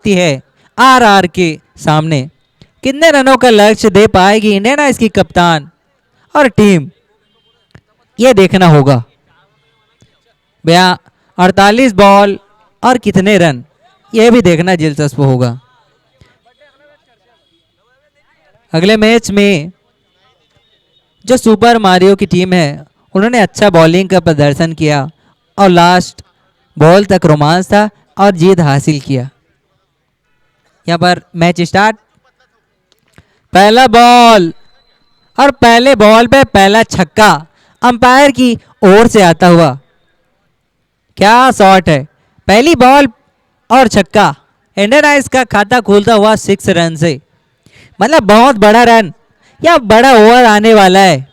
है आरआर के सामने। कितने रनों का लक्ष्य दे पाएगी इंडियन की कप्तान और टीम, ये देखना होगा। भैया 48 बॉल और कितने रन, ये भी देखना दिलचस्प होगा। अगले मैच में जो सुपर मारियो की टीम है उन्होंने अच्छा बॉलिंग का प्रदर्शन किया और लास्ट बॉल तक रोमांच था और जीत हासिल किया। यहाँ पर मैच स्टार्ट। पहला बॉल और पहले बॉल पे पहला छक्का अंपायर की ओर से आता हुआ। क्या शॉट है, पहली बॉल और छक्का। इंडियन का खाता खोलता हुआ 6 रन से, मतलब बहुत बड़ा रन या बड़ा ओवर आने वाला है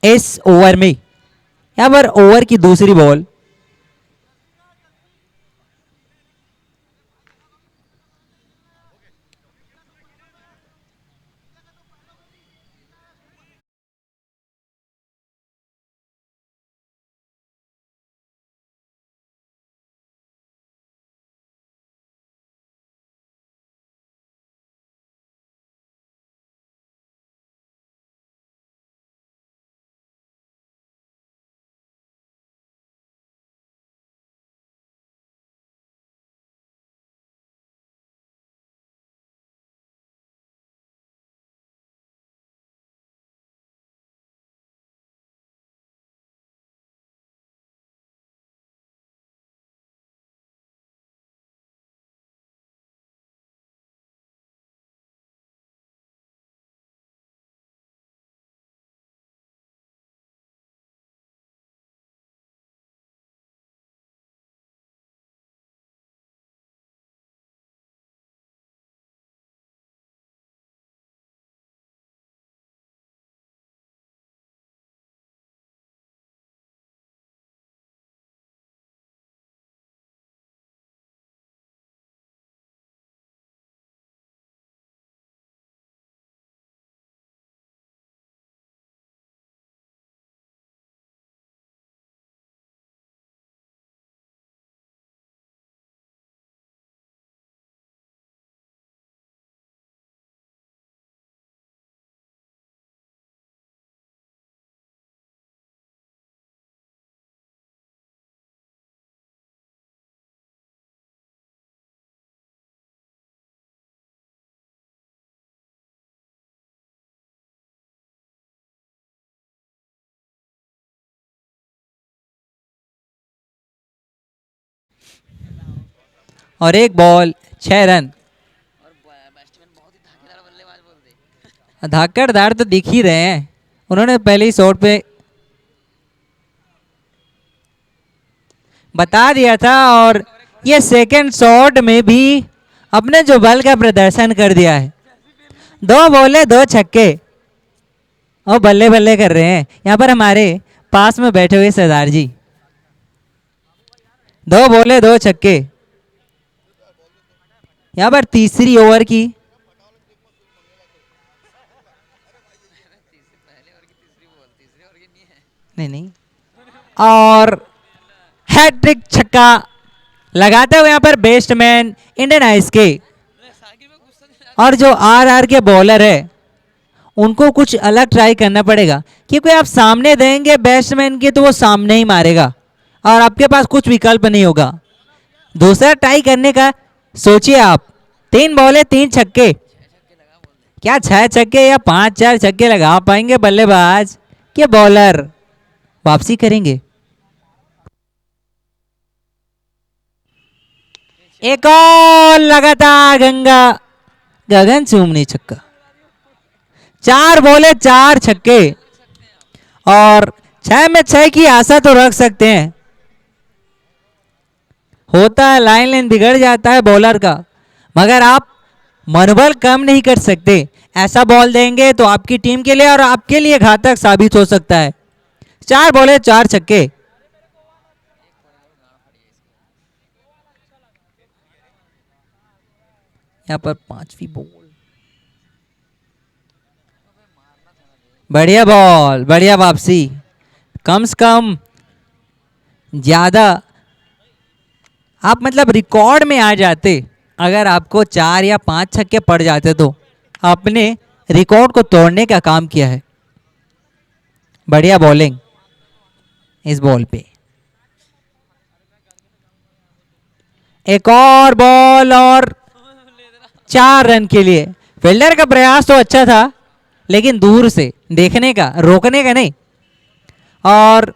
इस ओवर में। यहाँ पर ओवर की दूसरी बॉल। और एक बॉल 6 रन। धाकड़दार तो दिख ही रहे हैं, उन्होंने पहले ही शॉट पे बता दिया था और ये सेकंड शॉट में भी अपने जो बल का प्रदर्शन कर दिया है। 2 बॉले 2 छक्के और बल्ले बल्ले कर रहे हैं यहाँ पर हमारे पास में बैठे हुए सरदार जी। 2 बॉले 2 छक्के। यहाँ पर तीसरी ओवर की नहीं और हैट्रिक छक्का लगाते हुए यहाँ पर बेस्टमैन इंडियन के। और जो आरआर के बॉलर है उनको कुछ अलग ट्राई करना पड़ेगा, क्योंकि आप सामने देंगे बैट्समैन के तो वो सामने ही मारेगा और आपके पास कुछ विकल्प नहीं होगा। दूसरा ट्राई करने का सोचिए आप। 3 बॉले 3 छक्के, क्या 6 छक्के या 5-4 छक्के लगा पाएंगे बल्लेबाज के बॉलर वापसी करेंगे। एक और लगातार गगन चूमनी छक्का। 4 बॉले 4 छक्के और 6 में 6 की आशा तो रख सकते हैं। होता है लाइन बिगड़ जाता है बॉलर का, मगर आप मनोबल कम नहीं कर सकते। ऐसा बॉल देंगे तो आपकी टीम के लिए और आपके लिए घातक साबित हो सकता है। 4 बॉले 4 छक्के। यहाँ पर 5वीं बॉल, बढ़िया बॉल, बढ़िया वापसी। कम से कम ज्यादा आप मतलब रिकॉर्ड में आ जाते अगर आपको 4 या 5 छक्के पड़ जाते तो आपने रिकॉर्ड को तोड़ने का काम किया है। बढ़िया बॉलिंग इस बॉल पे। एक और बॉल और 4 रन के लिए। फील्डर का प्रयास तो अच्छा था लेकिन दूर से देखने का, रोकने का नहीं। और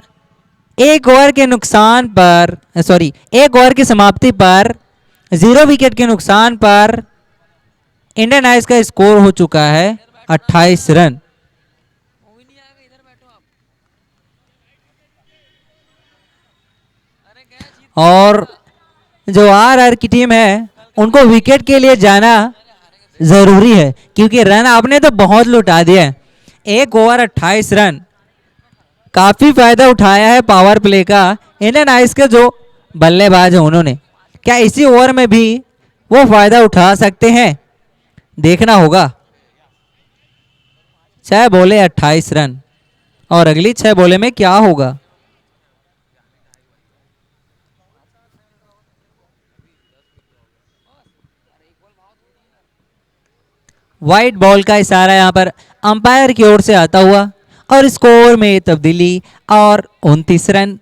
एक ओवर के नुकसान पर, सॉरी, एक ओवर की समाप्ति पर 0 विकेट के नुकसान पर इंडियन आइस का स्कोर हो चुका है 28 रन। और जो आर की टीम है उनको विकेट के लिए जाना जरूरी है क्योंकि रन आपने तो बहुत लुटा दिए हैं। 1 ओवर 28 रन, काफी फायदा उठाया है पावर प्ले का इंडियन आइस के जो बल्लेबाज हैं उन्होंने। क्या इसी ओवर में भी वो फायदा उठा सकते हैं, देखना होगा। 6 बॉले 28 रन और अगली 6 बॉले में क्या होगा। व्हाइट बॉल का इशारा यहां पर अंपायर की ओर से आता हुआ और स्कोर में तब्दीली और 29 रन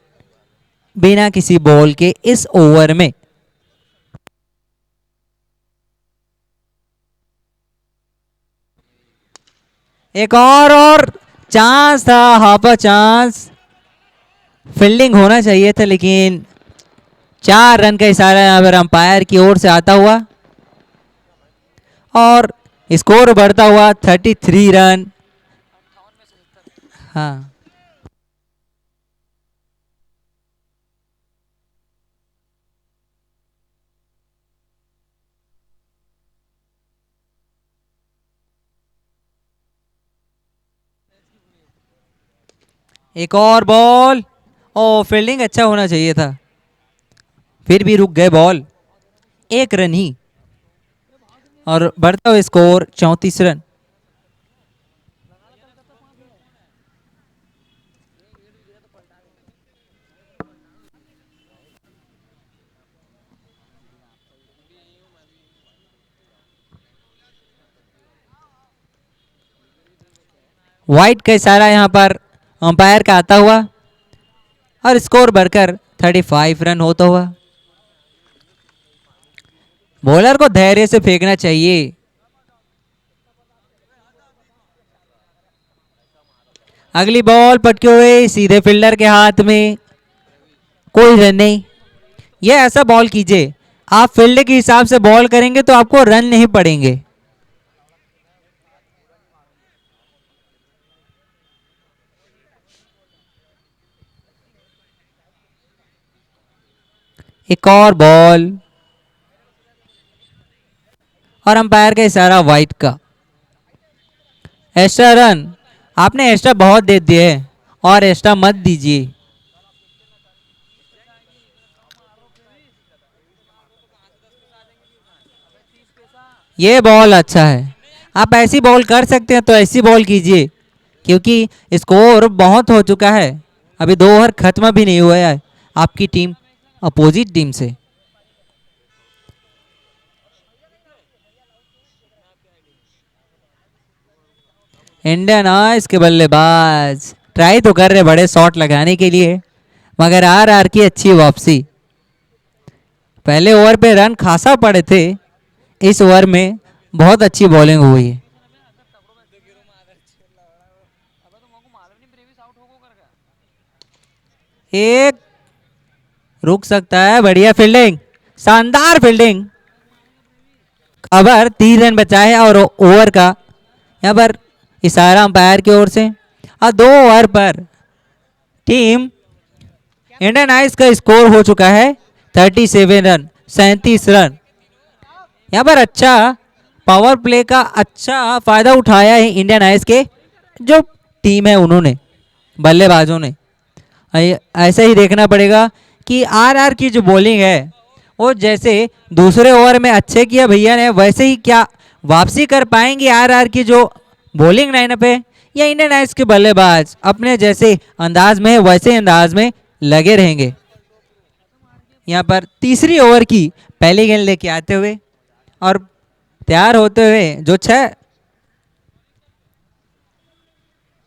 बिना किसी बॉल के इस ओवर में। एक और चांस था, हाफ अ चांस, फील्डिंग होना चाहिए था लेकिन 4 रन का इशारा यहां पर अंपायर की ओर से आता हुआ और स्कोर बढ़ता हुआ 33 रन। हाँ, एक और बॉल। ओ, फील्डिंग अच्छा होना चाहिए था, फिर भी रुक गए बॉल। 1 रन ही और बढ़ता हुआ स्कोर 34 रन। व्हाइट का इशारा यहां पर अंपायर का आता हुआ और स्कोर बढ़कर 35 रन होता हुआ। बॉलर को धैर्य से फेंकना चाहिए। अगली बॉल पटके हुए सीधे फील्डर के हाथ में, कोई रन नहीं। ये ऐसा बॉल कीजिए, आप फील्ड के हिसाब से बॉल करेंगे तो आपको रन नहीं पड़ेंगे। एक और बॉल और अंपायर का इशारा व्हाइट का। एक्स्ट्रा रन, आपने एक्स्ट्रा बहुत दे दिए और एक्स्ट्रा मत दीजिए। ये बॉल अच्छा है, आप ऐसी बॉल कर सकते हैं तो ऐसी बॉल कीजिए क्योंकि स्कोर बहुत हो चुका है। अभी 2 ओवर खत्म भी नहीं हुआ है आपकी टीम अपोजिट टीम से। इंडियन आइस के बल्लेबाज ट्राई तो कर रहे बड़े शॉट लगाने के लिए, मगर आर की अच्छी वापसी। पहले ओवर पे रन खासा पड़े थे, इस ओवर में बहुत अच्छी बॉलिंग हुई है। एक रुक सकता है, बढ़िया फील्डिंग, शानदार फील्डिंग। खबर 3 रन बचाए और ओवर का यहाँ पर इशारा अंपायर की ओर से। और 2 ओवर पर टीम इंडियन आइस का स्कोर हो चुका है 37 रन, 37 रन। यहाँ पर अच्छा पावर प्ले का अच्छा फायदा उठाया है इंडियन आइस के जो टीम है, उन्होंने बल्लेबाजों ने। ऐसा ही देखना पड़ेगा कि आर की जो बॉलिंग है वो जैसे दूसरे ओवर में अच्छे किया भैया ने, वैसे ही क्या वापसी कर पाएंगे आर की जो बॉलिंग लाइनअप है, या इंडियन आइस के बल्लेबाज अपने जैसे अंदाज में वैसे अंदाज में लगे रहेंगे। यहाँ पर तीसरी ओवर की पहली गेंद लेके आते हुए और तैयार होते हुए जो 6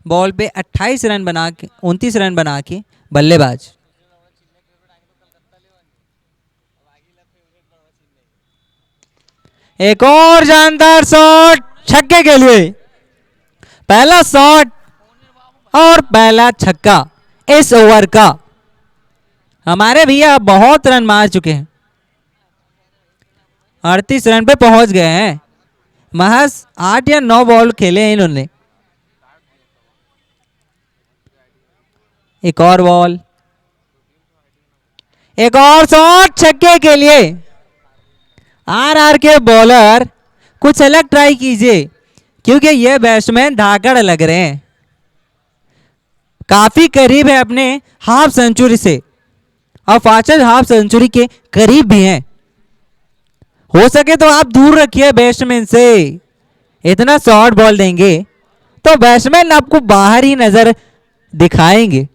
बॉल पे 28 रन बना के 29 रन बना के बल्लेबाज। एक और जानदार शॉट छक्के के लिए, पहला शॉट और पहला छक्का इस ओवर का। हमारे भैया बहुत रन मार चुके हैं, 38 रन पे पहुंच गए हैं। महज 8 या 9 बॉल खेले हैं इन्होंने। एक और बॉल, एक और शॉट छक्के के लिए। आरआर के बॉलर कुछ अलग ट्राई कीजिए, क्योंकि ये बैट्समैन धाकड़ लग रहे हैं, काफी करीब है अपने हाफ सेंचुरी से और फास्टेस्ट हाफ सेंचुरी के करीब भी हैं। हो सके तो आप दूर रखिए बैट्समैन से। इतना शॉर्ट बॉल देंगे तो बैट्समैन आपको बाहर ही नजर दिखाएंगे।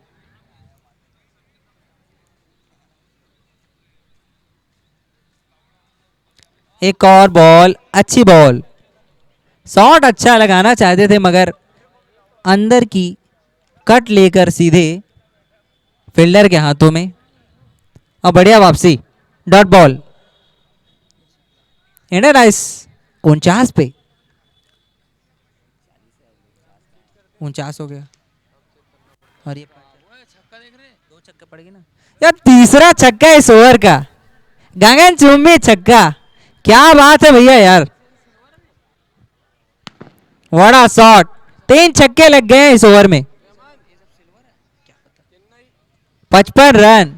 एक और बॉल, अच्छी बॉल, शॉट अच्छा लगाना चाहते थे मगर अंदर की कट लेकर सीधे फील्डर के हाथों में। और बढ़िया वापसी, डॉट बॉल। इंडियन राइस 49 पे 49 हो गया। और ये 2 छक्के पड़ गए ना यार। तीसरा छक्का इस ओवर का, गगन चुम्बी छक्का। क्या बात है भैया यार, बड़ा शॉट। 3 छक्के लग गए हैं इस ओवर में। 55 रन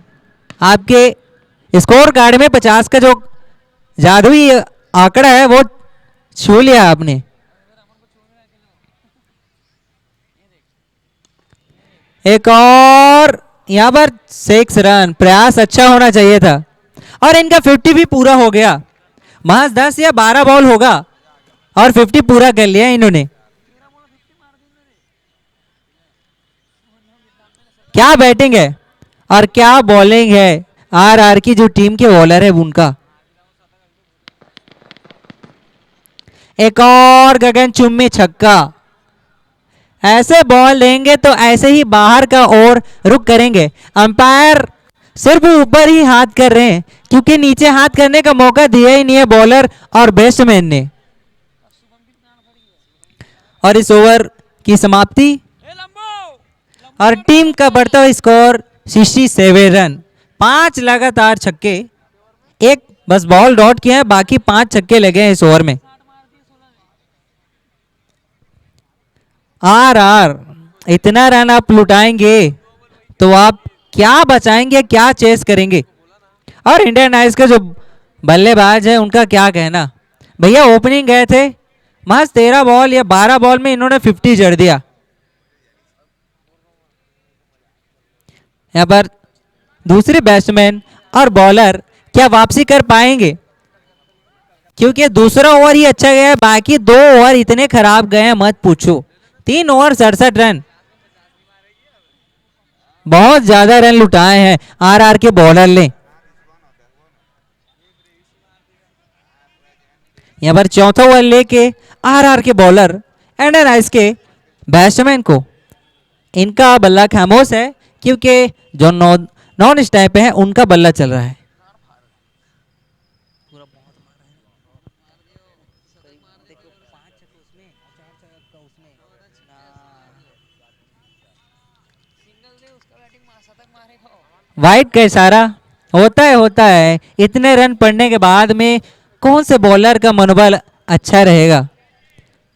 आपके स्कोर कार्ड में 50 का जो जादुई आंकड़ा है वो छू लिया आपने। एक और, यहां पर 6 रन, प्रयास अच्छा होना चाहिए था और इनका 50 भी पूरा हो गया। महज 10 या 12 बॉल होगा और 50 पूरा कर लिया इन्होंने। क्या बैटिंग है और क्या बॉलिंग है आरआर की, जो टीम के बॉलर है उनका। एक और गगनचुम्बी छक्का। ऐसे बॉल देंगे तो ऐसे ही बाहर का ओर रुक करेंगे। अंपायर सिर्फ ऊपर ही हाथ कर रहे हैं, क्योंकि नीचे हाथ करने का मौका दिया ही नहीं है बॉलर और बैट्समैन ने। और इस ओवर की समाप्ति और टीम का बढ़ता हुआ स्कोर 67 रन। 5 लगातार छक्के, एक बस बॉल डॉट किया है, बाकी 5 छक्के लगे हैं इस ओवर में। आरआर इतना रन आप लुटाएंगे तो आप क्या बचाएंगे, क्या चेस करेंगे। और इंडियन आइस के जो बल्लेबाज है उनका क्या कहना। भैया ओपनिंग गए थे, महज 13 बॉल या 12 बॉल में इन्होंने 50 जड़ दिया। यहाँ पर दूसरे बैट्समैन और बॉलर क्या वापसी कर पाएंगे, क्योंकि दूसरा ओवर ही अच्छा गया है, बाकी 2 ओवर इतने खराब गए हैं मत पूछो। 3 ओवर 67 रन, बहुत ज्यादा रन लुटाए हैं आरआर के बॉलर ने। यहां पर चौथा ओवर लेके आरआर के बॉलर इंडियन आइस के बैट्समैन को, इनका बल्ला खामोश है क्योंकि जो नॉन स्टैप है उनका बल्ला चल रहा है। वाइड का इशारा होता है। इतने रन पड़ने के बाद में कौन से बॉलर का मनोबल अच्छा रहेगा,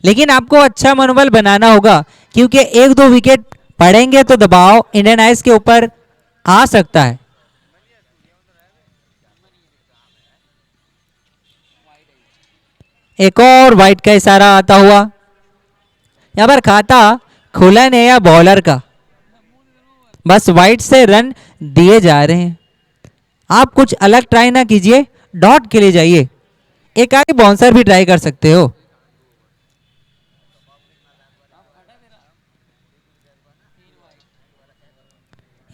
लेकिन आपको अच्छा मनोबल बनाना होगा, क्योंकि 1-2 विकेट पड़ेंगे तो दबाव इंडियन आइस के ऊपर आ सकता है। एक और वाइड का इशारा आता हुआ। यहां पर खाता खुला नहीं है बॉलर का, बस वाइड से रन दिए जा रहे हैं। आप कुछ अलग ट्राई ना कीजिए, डॉट के लिए जाइए। एक आगे बाउंसर भी ट्राई कर सकते हो।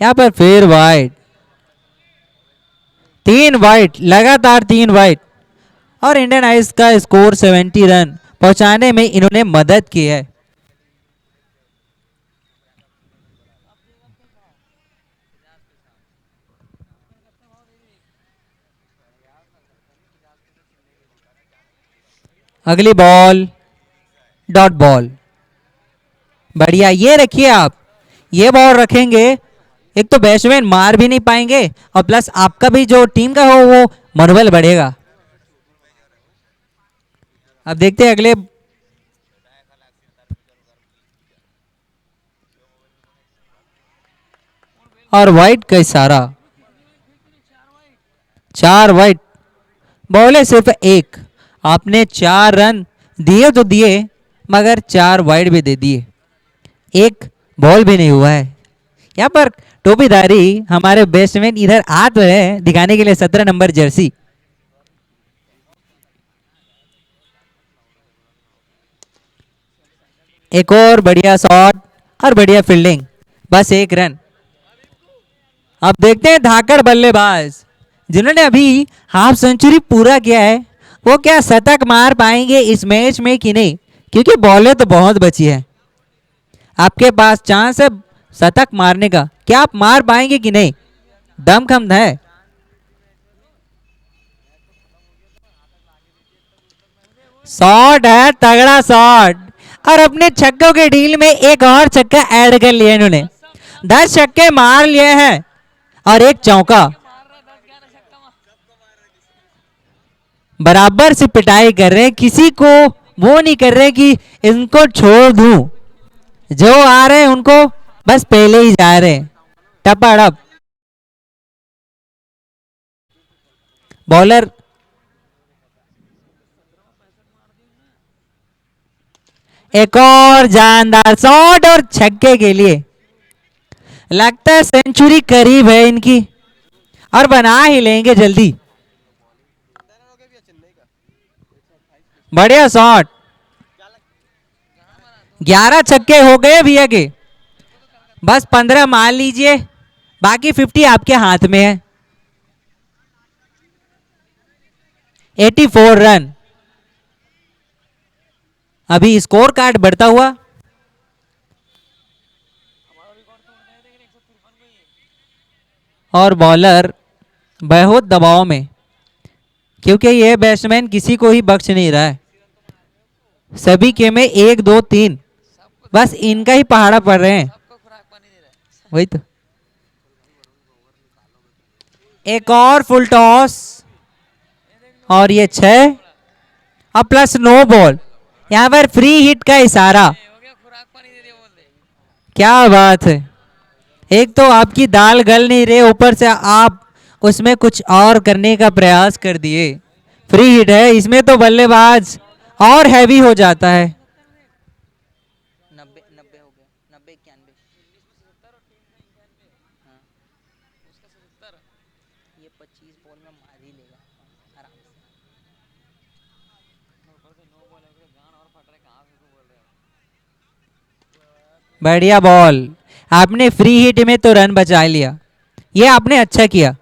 यहां पर फिर वाइड, 3 वाइड लगातार, 3 वाइड। और इंडियन आइस का स्कोर 70 रन पहुंचाने में इन्होंने मदद की है। अगली बॉल डॉट बॉल। बढ़िया, ये रखिए आप, ये बॉल रखेंगे, एक तो बैट्समैन मार भी नहीं पाएंगे और प्लस आपका भी जो टीम का हो वो मनोबल बढ़ेगा। अब देखते हैं अगले। और वाइट का इशारा, 4 वाइट, बॉले सिर्फ एक। आपने 4 रन दिए तो दिए, मगर 4 वाइड भी दे दिए, एक बॉल भी नहीं हुआ है। यहाँ पर टोपीदारी हमारे बैट्समैन इधर आ तो है दिखाने के लिए 17 नंबर जर्सी। एक और बढ़िया शॉट और बढ़िया फील्डिंग, बस 1 रन। अब देखते हैं धाकड़ बल्लेबाज जिन्होंने अभी हाफ सेंचुरी पूरा किया है, वो क्या शतक मार पाएंगे इस मैच में कि नहीं, क्योंकि बॉलें तो बहुत बची है। आपके पास चांस है शतक मारने का, क्या आप मार पाएंगे कि नहीं, दमखम है। शॉट है, तगड़ा शॉट, और अपने छक्कों के डील में एक और छक्का ऐड कर लिया इन्होंने। 10 छक्के मार लिए हैं और एक चौका। बराबर से पिटाई कर रहे हैं, किसी को वो नहीं कर रहे कि इनको छोड़ दूं, जो आ रहे हैं उनको बस पहले ही जा रहे हैं टपाड़प। बॉलर एक और जानदार शॉट और छक्के के लिए, लगता है सेंचुरी करीब है इनकी और बना ही लेंगे जल्दी। बढ़िया शॉट, 11 छक्के हो गए भैया के, बस 15 मान लीजिए, बाकी 50 आपके हाथ में है। 84 रन। अभी स्कोर कार्ड बढ़ता हुआ, और बॉलर बहुत दबाव में, क्योंकि यह बैट्समैन किसी को ही बख्श नहीं रहा है, सभी के में 1 2 3, बस इनका ही पहाड़ा पड़ रहे हैं। वही तो, एक और फुल टॉस और ये 6 और प्लस नो बॉल। यहाँ पर फ्री हिट का इशारा, क्या बात है, एक तो आपकी दाल गल नहीं रहे, ऊपर से आप उसमें कुछ और करने का प्रयास कर दिए। फ्री हिट है, इसमें तो बल्लेबाज और हैवी हो जाता है। 90 90 हो गया, 90 91, ये 25 बॉल में मार ही लेगा आराम से। बढ़िया बॉल, आपने फ्री हिट में तो रन बचा लिया, ये आपने अच्छा किया।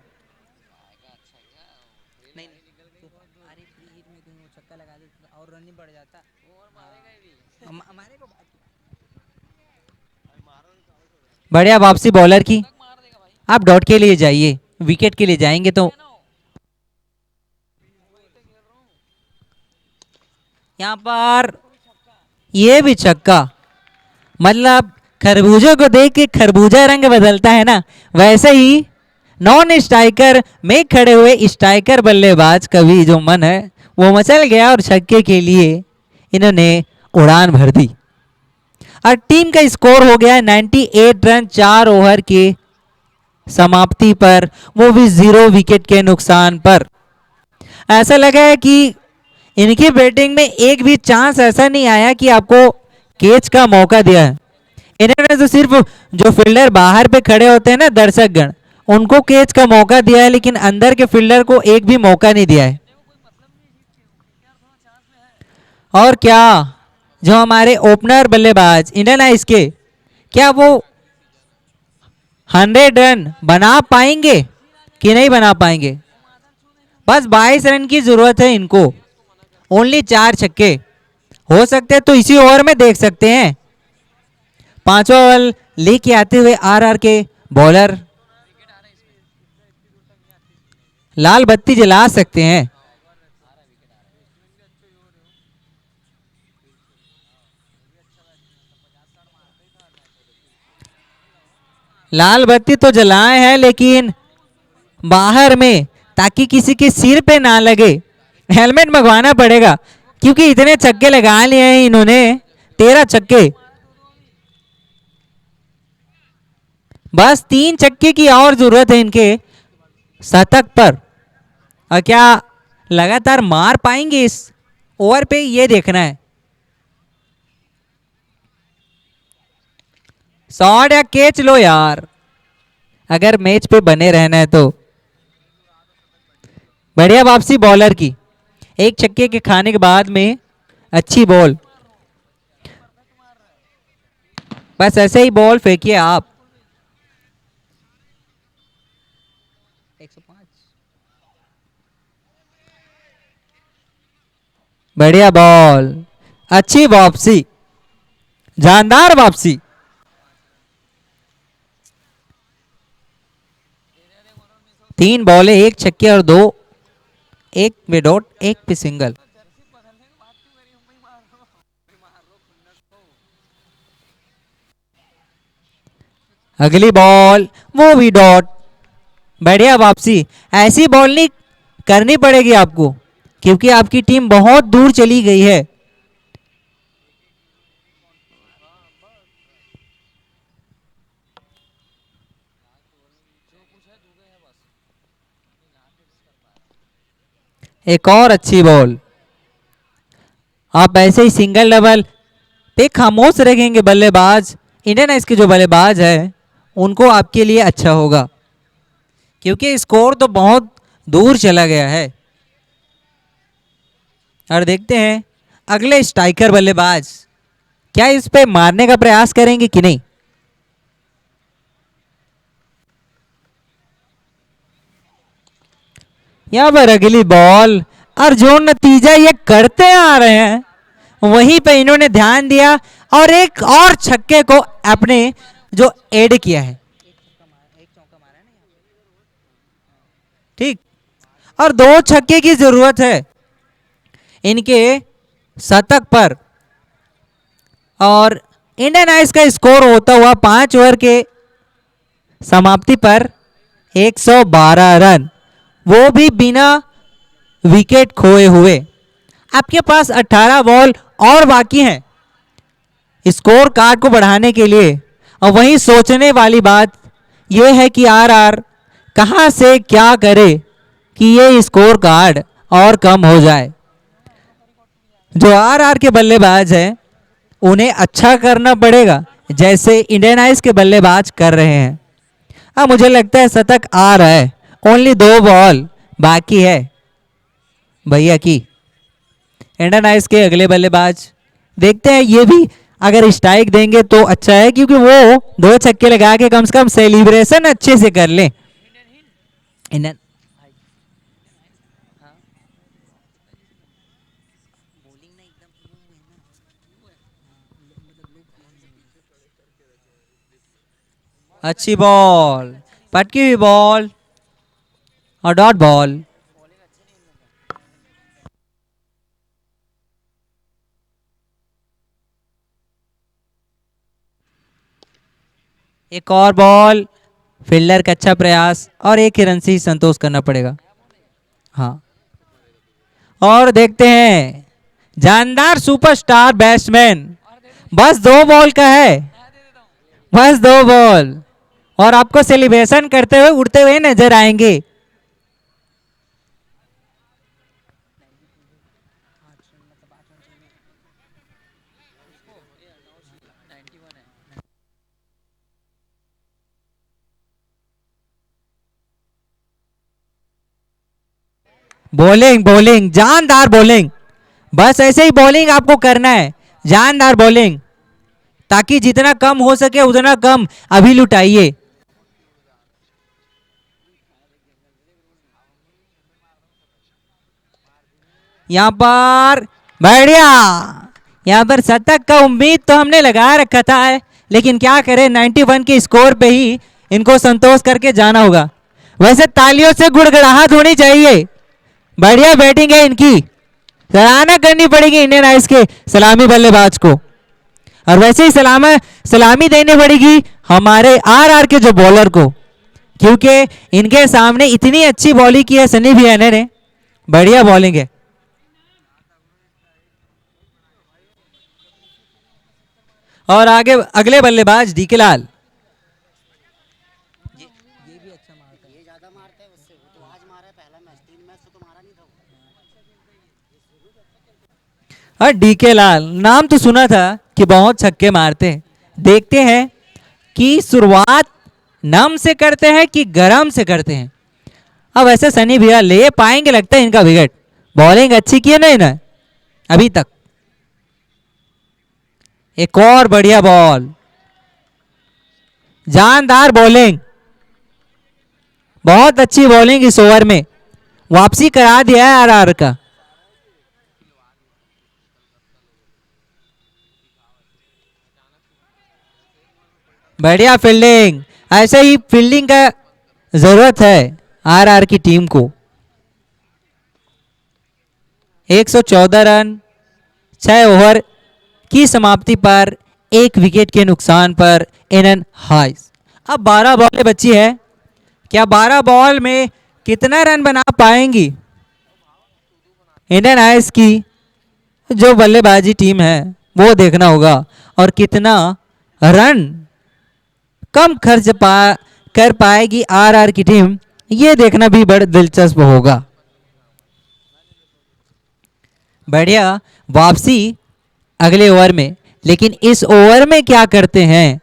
बढ़िया वापसी बॉलर की, आप डॉट के लिए जाइए, विकेट के लिए जाएंगे तो। यहाँ पर ये भी छक्का, मतलब खरबूजे को देख के खरबूजा रंग बदलता है ना, वैसे ही नॉन स्ट्राइकर में खड़े हुए स्ट्राइकर बल्लेबाज का भी जो मन है वो मचल गया और छक्के के लिए इन्होंने उड़ान भर दी और टीम का स्कोर हो गया 98 रन 4 ओवर के समाप्ति पर, वो भी 0 विकेट के नुकसान पर। ऐसा लगा है कि इनकी बैटिंग में एक भी चांस ऐसा नहीं आया कि आपको कैच का मौका दिया है। इन्होंने तो सिर्फ जो फील्डर बाहर पे खड़े होते हैं ना दर्शकगण, उनको कैच का मौका दिया है, लेकिन अंदर के फील्डर को एक भी मौका नहीं दिया है। और क्या जो हमारे ओपनर बल्लेबाज इंडियन आइस के, क्या वो 100 रन बना पाएंगे कि नहीं बना पाएंगे, बस 22 रन की जरूरत है इनको। ओनली 4 छक्के हो सकते हैं, तो इसी ओवर में देख सकते हैं। पांचवा बॉल लेके आते हुए आरआर के बॉलर लाल बत्ती जला सकते हैं। लाल बत्ती तो जलाए हैं, लेकिन बाहर में, ताकि किसी के सिर पे ना लगे। हेलमेट मंगवाना पड़ेगा, क्योंकि इतने छक्के लगा लिए हैं इन्होंने, 13 छक्के। बस 3 छक्के की और जरूरत है इनके शतक पर। और क्या लगातार मार पाएंगे इस ओवर पे, ये देखना है। शॉट या कैच लो यार, अगर मैच पे बने रहना है तो। बढ़िया वापसी बॉलर की, 1 छक्के के खाने के बाद में अच्छी बॉल। बस ऐसे ही बॉल फेंकिए आप। 105। बढ़िया बॉल, अच्छी वापसी, जानदार वापसी। तीन बॉले, 1 छक्के और 2, एक पे डॉट, एक पे सिंगल। अगली बॉल, वो भी डॉट। बढ़िया वापसी। ऐसी बॉलिंग करनी पड़ेगी आपको, क्योंकि आपकी टीम बहुत दूर चली गई है। एक और अच्छी बॉल। आप ऐसे ही सिंगल डबल पे खामोश रखेंगे बल्लेबाज, इंडियन आइस के जो बल्लेबाज है उनको, आपके लिए अच्छा होगा, क्योंकि स्कोर तो बहुत दूर चला गया है। और देखते हैं अगले स्ट्राइकर बल्लेबाज क्या इस पे मारने का प्रयास करेंगे कि नहीं। यहां पर अगली बॉल, और जो नतीजा ये करते आ रहे हैं वहीं पे इन्होंने ध्यान दिया और एक और छक्के को अपने जो ऐड किया है। ठीक, और 2 छक्के की जरूरत है इनके शतक पर। और इंडियन आइस का स्कोर होता हुआ 5 ओवर के समाप्ति पर 112 रन, वो भी बिना विकेट खोए हुए। आपके पास 18 बॉल और बाकी हैं स्कोर कार्ड को बढ़ाने के लिए। और वहीं सोचने वाली बात यह है कि आरआर कहां से क्या करे कि ये स्कोर कार्ड और कम हो जाए। जो आरआर के बल्लेबाज हैं उन्हें अच्छा करना पड़ेगा, जैसे इंडियन आइस के बल्लेबाज कर रहे हैं। अब मुझे लगता है शतक आ रहा है, ओनली 2 बॉल बाकी है भैया की। इंडियन आइस के अगले बल्लेबाज देखते हैं, ये भी अगर स्ट्राइक देंगे तो अच्छा है, क्योंकि वो 2 छक्के लगा के कम से कम सेलिब्रेशन अच्छे से कर ले। इंडियन अच्छी बॉल, पटकी हुई बॉल और डॉट बॉल। एक और बॉल, फील्डर का अच्छा प्रयास, और एक ही रन से ही संतोष करना पड़ेगा। हाँ, और देखते हैं जानदार सुपरस्टार बैट्समैन, बस 2 बॉल का है, बस 2 बॉल, और आपको सेलिब्रेशन करते हुए उड़ते हुए नजर आएंगे। बॉलिंग, बॉलिंग, जानदार बॉलिंग। बस ऐसे ही बॉलिंग आपको करना है, जानदार बॉलिंग, ताकि जितना कम हो सके उतना कम अभी लुटाइए। यहाँ पर बढ़िया, यहाँ पर शतक का उम्मीद तो हमने लगा रखा था है, लेकिन क्या करें 91 के स्कोर पे ही इनको संतोष करके जाना होगा। वैसे तालियों से गुड़गड़ाहट होनी चाहिए, बढ़िया बैटिंग है इनकी, सराहना करनी पड़ेगी इंडियन आइस के सलामी बल्लेबाज को। और वैसे ही सलामी देनी पड़ेगी हमारे आरआर के जो बॉलर को, क्योंकि इनके सामने इतनी अच्छी बॉलिंग की है सनी वियाने ने, बढ़िया बॉलिंग है। और आगे अगले बल्लेबाज डीके लाल। और डीके लाल नाम तो सुना था कि बहुत छक्के मारते हैं, देखते हैं कि शुरुआत नम से करते हैं कि गरम से करते हैं। अब ऐसे सनी भैया ले पाएंगे लगता है इनका विकेट, बॉलिंग अच्छी की है ना इन्हें अभी तक। एक और बढ़िया बॉल, जानदार बॉलिंग, बहुत अच्छी बॉलिंग इस ओवर में, वापसी करा दिया है आरआर का। बढ़िया फील्डिंग, ऐसे ही फील्डिंग का जरूरत है आरआर की टीम को। 114 रन 6 ओवर की समाप्ति पर 1 विकेट के नुकसान पर एनन हाइस। अब 12 बॉलें बची है, क्या 12 बॉल में कितना रन बना पाएंगी इंडियन हाइस की जो बल्लेबाजी टीम है, वो देखना होगा। और कितना रन कम खर्च कर पाएगी आरआर की टीम, ये देखना भी बड़ा दिलचस्प होगा। बढ़िया वापसी अगले ओवर में, लेकिन इस ओवर में क्या करते हैं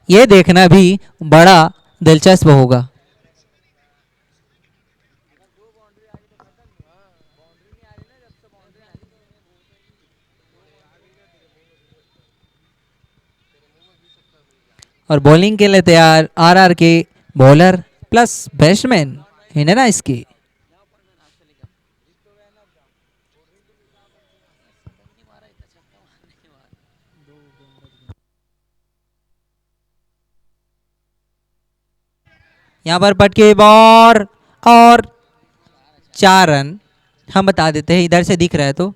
ये देखना भी बड़ा दिलचस्प होगा। और बॉलिंग के लिए तैयार आरआर के बॉलर प्लस बैट्समैन है ना इसकी। यहाँ पर पटके बॉल और 4 रन, हम बता देते हैं इधर से दिख रहा है तो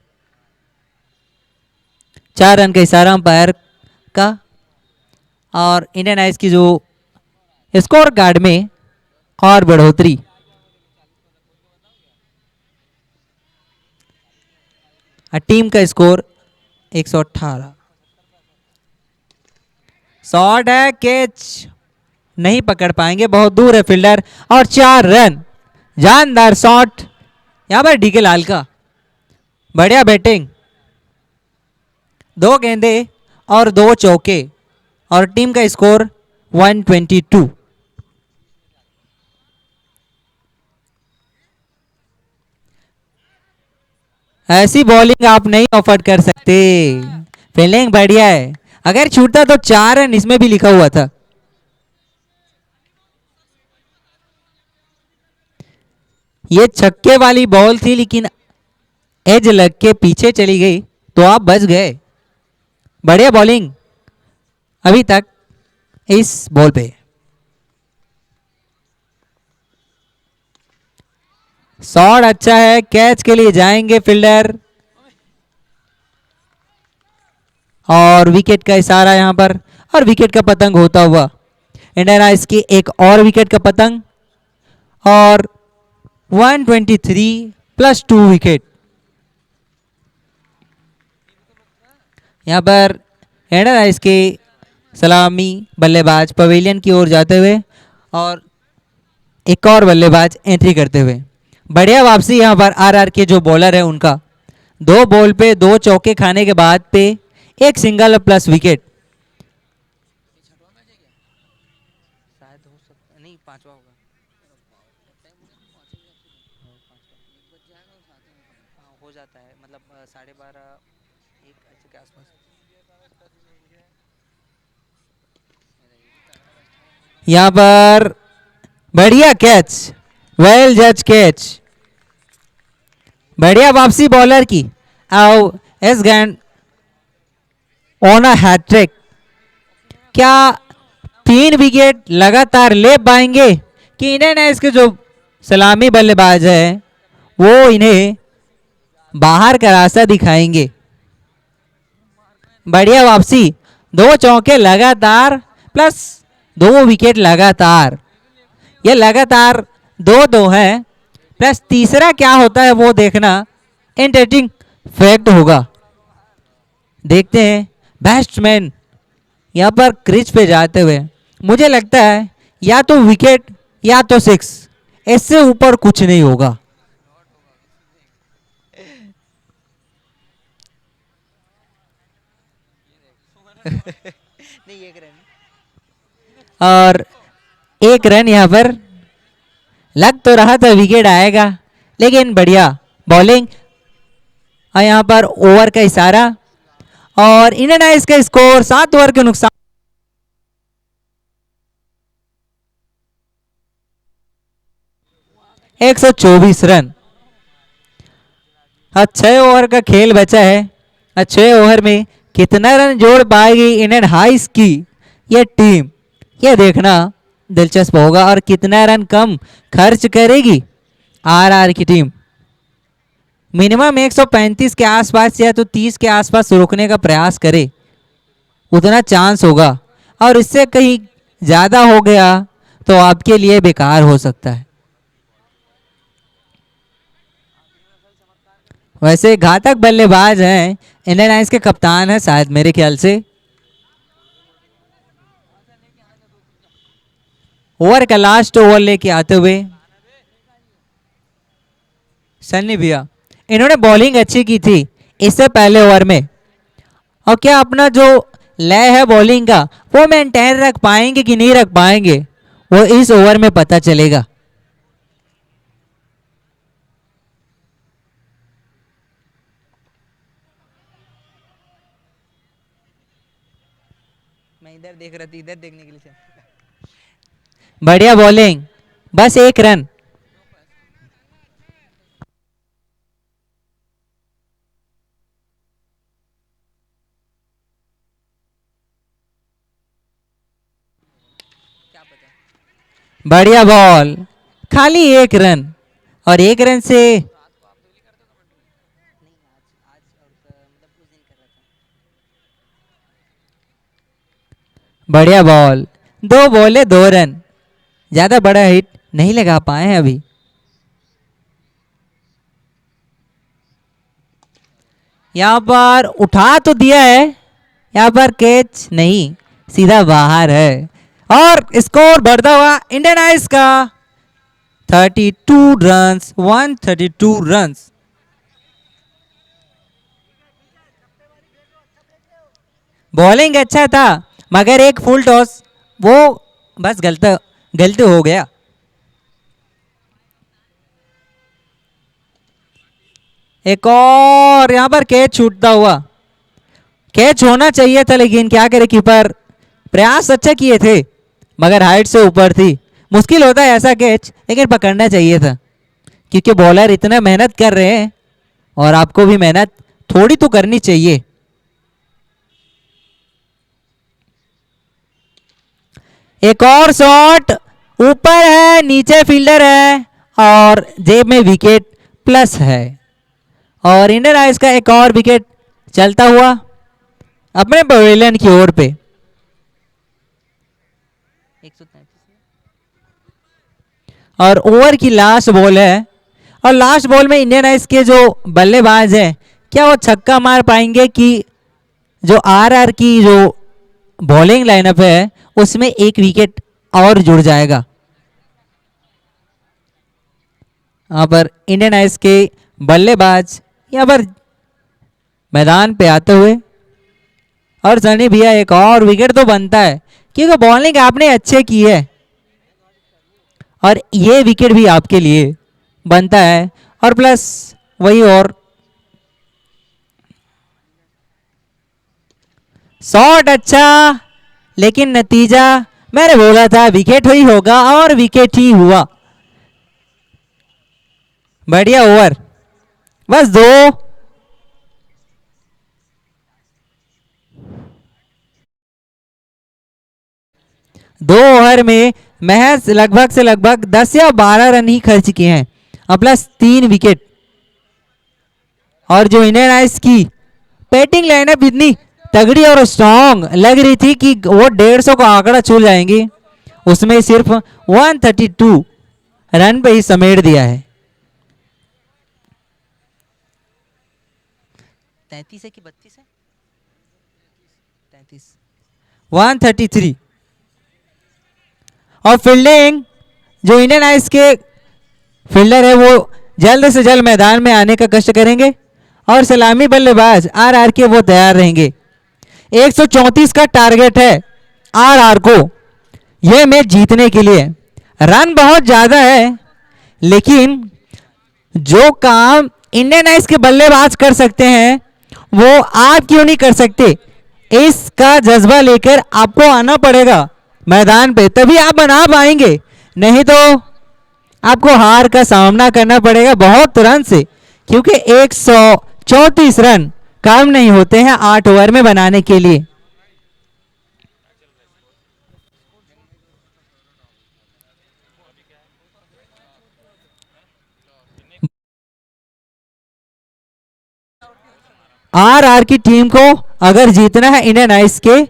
4 रन का इशारा अंपायर का। और इंडियन आइस की जो स्कोर कार्ड में और बढ़ोतरी, टीम का स्कोर 118। शॉट है, कैच नहीं पकड़ पाएंगे, बहुत दूर है फील्डर। और 4 रन, जानदार शॉट यहां पर डीके लाल का, बढ़िया बैटिंग, 2 गेंदे और 2 चौके, और टीम का स्कोर 122। ऐसी बॉलिंग आप नहीं ऑफर कर सकते, फील्डिंग बढ़िया है, अगर छूटता तो 4 रन इसमें भी लिखा हुआ था। ये छक्के वाली बॉल थी, लेकिन एज लग के पीछे चली गई तो आप बच गए। बढ़िया बॉलिंग अभी तक इस बॉल पे। शॉट अच्छा है, कैच के लिए जाएंगे फील्डर, और विकेट का इशारा यहां पर, और विकेट का पतंग होता हुआ इंडियन आइस की एक और विकेट का पतंग, और 123 प्लस 2 विकेट। यहां पर इंडियन आइस के सलामी बल्लेबाज पवेलियन की ओर जाते हुए और एक और बल्लेबाज एंट्री करते हुए। बढ़िया वापसी यहां पर आरआर के जो बॉलर है उनका, 2 बॉल पे 2 चौके खाने के बाद पे 1 सिंगल प्लस विकेट। नहीं, 5वां होगा, हो जाता है, मतलब 12:30 1 के आसपास। यहाँ पर बढ़िया कैच, वेल जज कैच, बढ़िया वापसी बॉलर की। आओ एस गैंड ऑन अ हैट्रिक। क्या 3 विकेट लगातार ले पाएंगे कि इंडियन इसके जो सलामी बल्लेबाज है वो इन्हें बाहर का रास्ता दिखाएंगे। बढ़िया वापसी, 2 चौके लगातार प्लस 2 विकेट लगातार। ये लगातार 2-2 है, प्लस तीसरा क्या होता है वो देखना इंटरेस्टिंग फैक्ट होगा। देखते हैं बैट्समैन यहाँ पर क्रीज पे जाते हुए। मुझे लगता है या तो विकेट या तो 6, इससे ऊपर कुछ नहीं होगा। और 1 रन यहाँ पर लग तो रहा था विकेट आएगा, लेकिन बढ़िया बॉलिंग और यहाँ पर ओवर का इशारा और इंडियन आइस का स्कोर 7 ओवर के नुकसान 124 रन। अब 6 ओवर का खेल बचा है। 6 ओवर में कितना रन जोड़ पाएगी इंडियन हाइस की ये टीम, ये देखना दिलचस्प होगा। और कितना रन कम खर्च करेगी आरआर की टीम। मिनिमम 135 के आसपास या तो 30 के आसपास रोकने का प्रयास करे, उतना चांस होगा। और इससे कहीं ज़्यादा हो गया तो आपके लिए बेकार हो सकता है। वैसे घातक बल्लेबाज हैं, इंडियन आइस के कप्तान हैं शायद मेरे ख्याल से। ओवर का लास्ट ओवर लेके आते हुए सन्नी भैया, इन्होंने बॉलिंग अच्छी की थी इससे पहले ओवर में। और क्या अपना जो लय है बॉलिंग का वो मेंटेन रख पाएंगे कि नहीं रख पाएंगे वो इस ओवर में पता चलेगा। मैं इधर देख रहा था, इधर देखने के लिए। बढ़िया बॉलिंग, बस 1 रन। बढ़िया बॉल, खाली 1 रन। और 1 रन से बढ़िया बॉल, 2 बॉले 2 रन। ज्यादा बड़ा हिट नहीं लगा पाए हैं अभी। यहाँ पर उठा तो दिया है, यहाँ पर कैच नहीं, सीधा बाहर है। और स्कोर बढ़ता हुआ इंडियन आइस का 32 रन्स, 132 रन्स। बॉलिंग अच्छा था मगर एक फुल टॉस वो बस गलती हो गया। एक और यहाँ पर कैच छूटता हुआ, कैच होना चाहिए था लेकिन क्या करे कीपर, प्रयास अच्छा किए थे मगर हाइट से ऊपर थी। मुश्किल होता है ऐसा कैच, लेकिन पकड़ना चाहिए था क्योंकि बॉलर इतना मेहनत कर रहे हैं और आपको भी मेहनत थोड़ी तो करनी चाहिए। एक और शॉट ऊपर है, नीचे फील्डर है और जेब में विकेट प्लस है। और इंडियन आइस का एक और विकेट चलता हुआ अपने पवेलियन की ओर पे। 133 और ओवर की लास्ट बॉल है। और लास्ट बॉल में इंडियन आइस के जो बल्लेबाज हैं क्या वो छक्का मार पाएंगे कि जो आरआर की जो बॉलिंग लाइनअप है उसमें 1 विकेट और जुड़ जाएगा। यहाँ पर इंडियन आइस के बल्लेबाज यहाँ पर मैदान पे आते हुए। और सनी भैया एक और विकेट तो बनता है क्योंकि बॉलिंग आपने अच्छे की है और ये विकेट भी आपके लिए बनता है। और प्लस वही और शॉट अच्छा, लेकिन नतीजा मैंने बोला था विकेट ही होगा और विकेट ही हुआ। बढ़िया ओवर, बस दो। दो ओवर में महज लगभग से लगभग 10 या 12 रन ही खर्च किए हैं और प्लस 3 विकेट। और जो इंडियन आइस की बैटिंग लाइनअप इतनी तगड़ी और स्ट्रांग लग रही थी कि वो 150 का आंकड़ा छू जाएंगी, उसमें सिर्फ 132 रन पे ही समेट दिया है। 33 है कि 32 है? 33, 133। और फील्डिंग जो इंडियन आइस के फील्डर है वो जल्द से जल्द मैदान में आने का कष्ट करेंगे और सलामी बल्लेबाज आरआर के वो तैयार रहेंगे। 134 का टारगेट है आरआर को यह मैच जीतने के लिए। रन बहुत ज्यादा है लेकिन जो काम इंडियन आइस के बल्लेबाज कर सकते हैं वो आप क्यों नहीं कर सकते? इसका जज्बा लेकर आपको आना पड़ेगा मैदान पे, तभी आप बना पाएंगे, नहीं तो आपको हार का सामना करना पड़ेगा बहुत रन से, क्योंकि 134 रन कम नहीं होते हैं 8 ओवर में बनाने के लिए। आरआर की टीम को अगर जीतना है इंडियन आइस के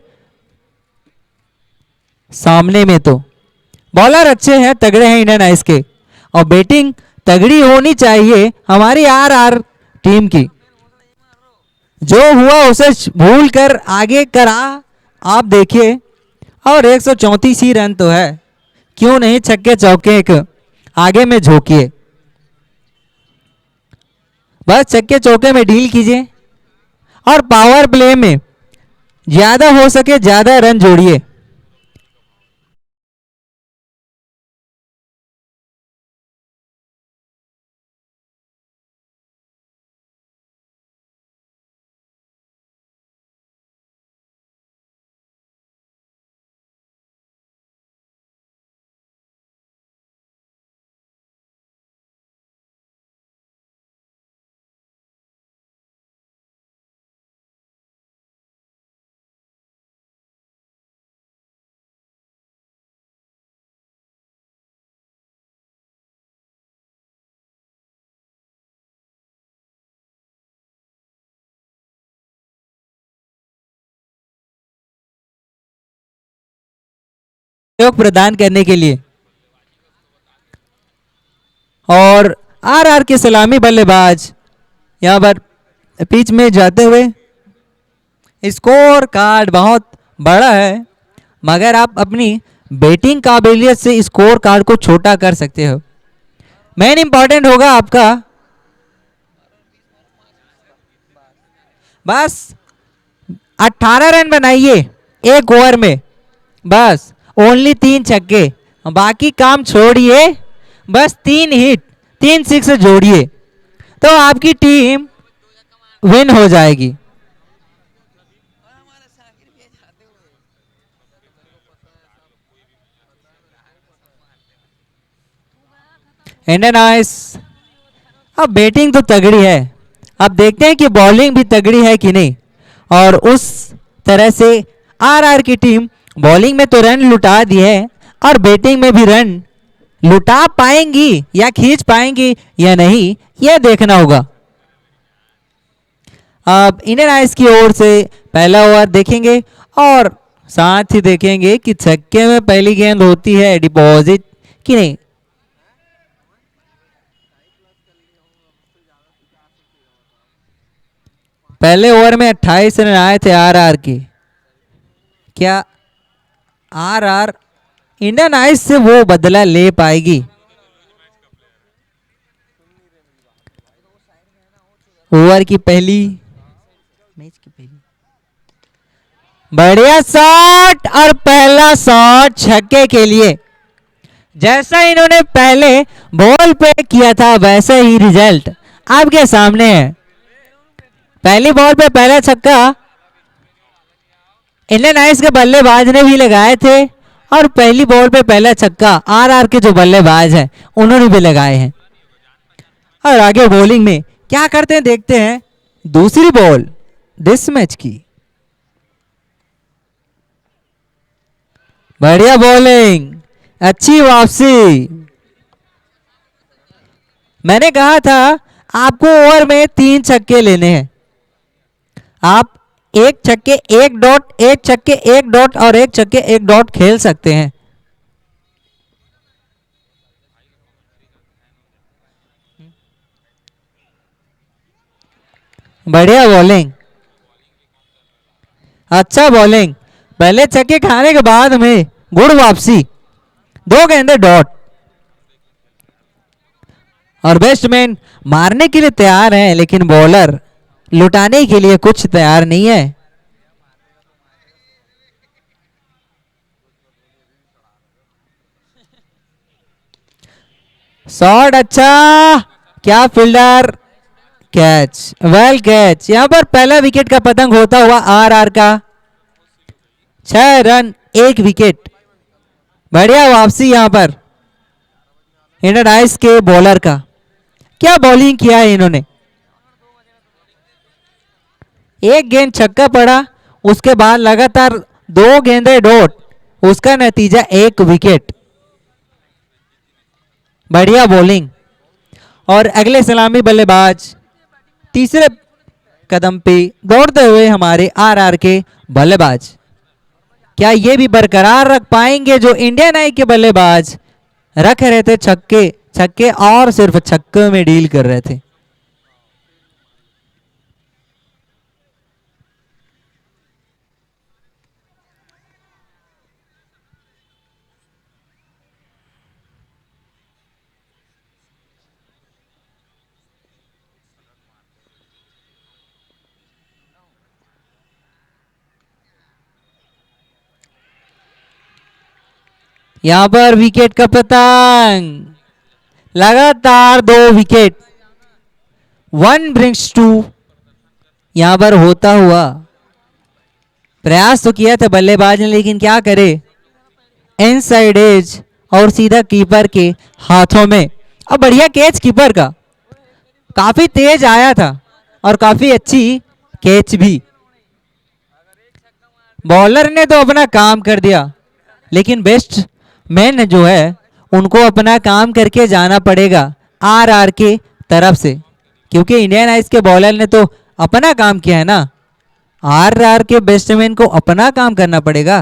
सामने में तो बॉलर अच्छे हैं, तगड़े हैं इंडियन आइस के, और बैटिंग तगड़ी होनी चाहिए हमारी आरआर टीम की। जो हुआ उसे भूल कर आगे करा आप देखिए, और 134 ही रन तो है, क्यों नहीं छक्के चौके एक आगे में झोंकिए, बस छक्के चौके में डील कीजिए और पावर प्ले में ज्यादा हो सके ज्यादा रन जोड़िए। सहयोग प्रदान करने के लिए और आरआर के सलामी बल्लेबाज यहां पर पिच में जाते हुए, स्कोर कार्ड बहुत बड़ा है मगर आप अपनी बैटिंग काबिलियत से स्कोर कार्ड को छोटा कर सकते हो। मेन इंपॉर्टेंट होगा आपका बस 18 रन बनाइए एक ओवर में, बस ओनली 3 छक्के, बाकी काम छोड़िए, बस 3 हिट 3 सिक्स जोड़िए तो आपकी टीम विन हो जाएगी। इंडियन आइस अब बैटिंग तो तगड़ी है, अब देखते हैं कि बॉलिंग भी तगड़ी है कि नहीं, और उस तरह से आरआर की टीम बॉलिंग में तो रन लुटा दी है और बैटिंग में भी रन लुटा पाएंगी या खींच पाएंगी या नहीं, यह देखना होगा। अब इंडियन आइस की ओर से पहला ओवर देखेंगे और साथ ही देखेंगे कि छक्के में पहली गेंद होती है डिपॉजिट कि नहीं। पहले ओवर में 28 रन आए थे आरआर के, क्या आरआर इंडियन आइस से वो बदला ले पाएगी? ओवर की पहली मैच की पहली बढ़िया शॉट और पहला शॉट छक्के के लिए। जैसा इन्होंने पहले बॉल पे किया था वैसे ही रिजल्ट आपके सामने है। पहली बॉल पे पहला छक्का इंडियन आइस के बल्लेबाज ने भी लगाए थे और पहली बॉल पे पहला छक्का आरआर के जो बल्लेबाज हैं उन्होंने भी लगाए हैं। और आगे बॉलिंग में क्या करते हैं देखते हैं दूसरी बॉल दिस मैच की। बढ़िया बॉलिंग, अच्छी वापसी। मैंने कहा था आपको ओवर में 3 छक्के लेने हैं। आप एक छक्के एक डॉट, एक छक्के एक डॉट और एक छक्के एक डॉट खेल सकते हैं। बढ़िया बॉलिंग, अच्छा बॉलिंग। पहले छक्के खाने के बाद में गुड वापसी, 2 गेंदे डॉट। और बैट्समैन मारने के लिए तैयार है लेकिन बॉलर लुटाने के लिए कुछ तैयार नहीं है। शॉट अच्छा, क्या फील्डर, कैच, वेल कैच। यहां पर पहला विकेट का पतंग होता हुआ आरआर का। 6 रन 1 विकेट। बढ़िया वापसी यहां पर इंडियन आइस के बॉलर का। क्या बॉलिंग किया है इन्होंने। एक गेंद छक्का पड़ा, उसके बाद लगातार 2 गेंदे डॉट, उसका नतीजा 1 विकेट। बढ़िया बॉलिंग। और अगले सलामी बल्लेबाज तीसरे कदम पे दौड़ते हुए हमारे आरआर के बल्लेबाज। क्या ये भी बरकरार रख पाएंगे जो इंडियन आई के बल्लेबाज रख रहे थे छक्के छक्के और सिर्फ छक्के में डील कर रहे थे। यहां पर विकेट का पतंग, लगातार 2 विकेट, 1 ब्रिंग्स 2। यहां पर होता हुआ प्रयास तो किया था बल्लेबाज ने लेकिन क्या करे, इनसाइड एज और सीधा कीपर के हाथों में। अब बढ़िया कैच कीपर का, काफी तेज आया था और काफी अच्छी कैच भी। बॉलर ने तो अपना काम कर दिया लेकिन बेस्ट मैन जो है उनको अपना काम करके जाना पड़ेगा आरआर के तरफ से, क्योंकि इंडियन आइस के बॉलर ने तो अपना काम किया है ना। आरआर के बैट्समैन को अपना काम करना पड़ेगा।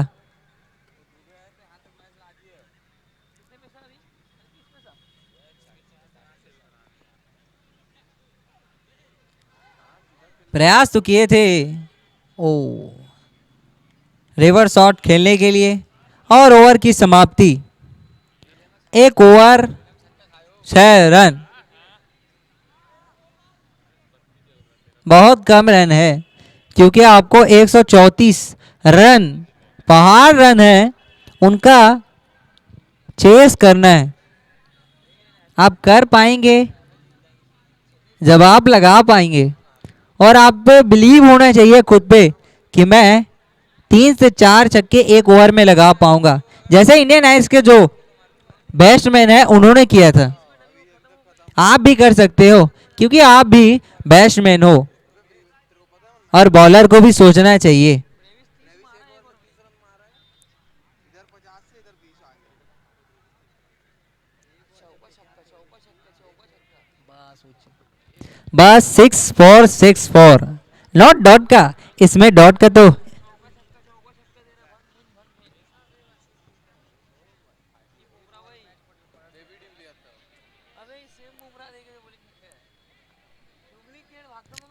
प्रयास तो किए थे ओ रिवर्स शॉट खेलने के लिए और ओवर की समाप्ति। 1 ओवर 6 रन, बहुत कम रन है क्योंकि आपको 134 रन पहाड़ रन है उनका चेस करना है। आप कर पाएंगे जब आप लगा पाएंगे और आप पे बिलीव होना चाहिए खुद पे कि मैं 3 से 4 छक्के 1 ओवर में लगा पाऊंगा, जैसे इंडियन आइस के जो बैट्समैन है उन्होंने किया था। आप भी कर सकते हो क्योंकि आप भी बैट्समैन हो और बॉलर को भी सोचना चाहिए। बस 6 4 6 4, नॉट डॉट का, इसमें डॉट का तो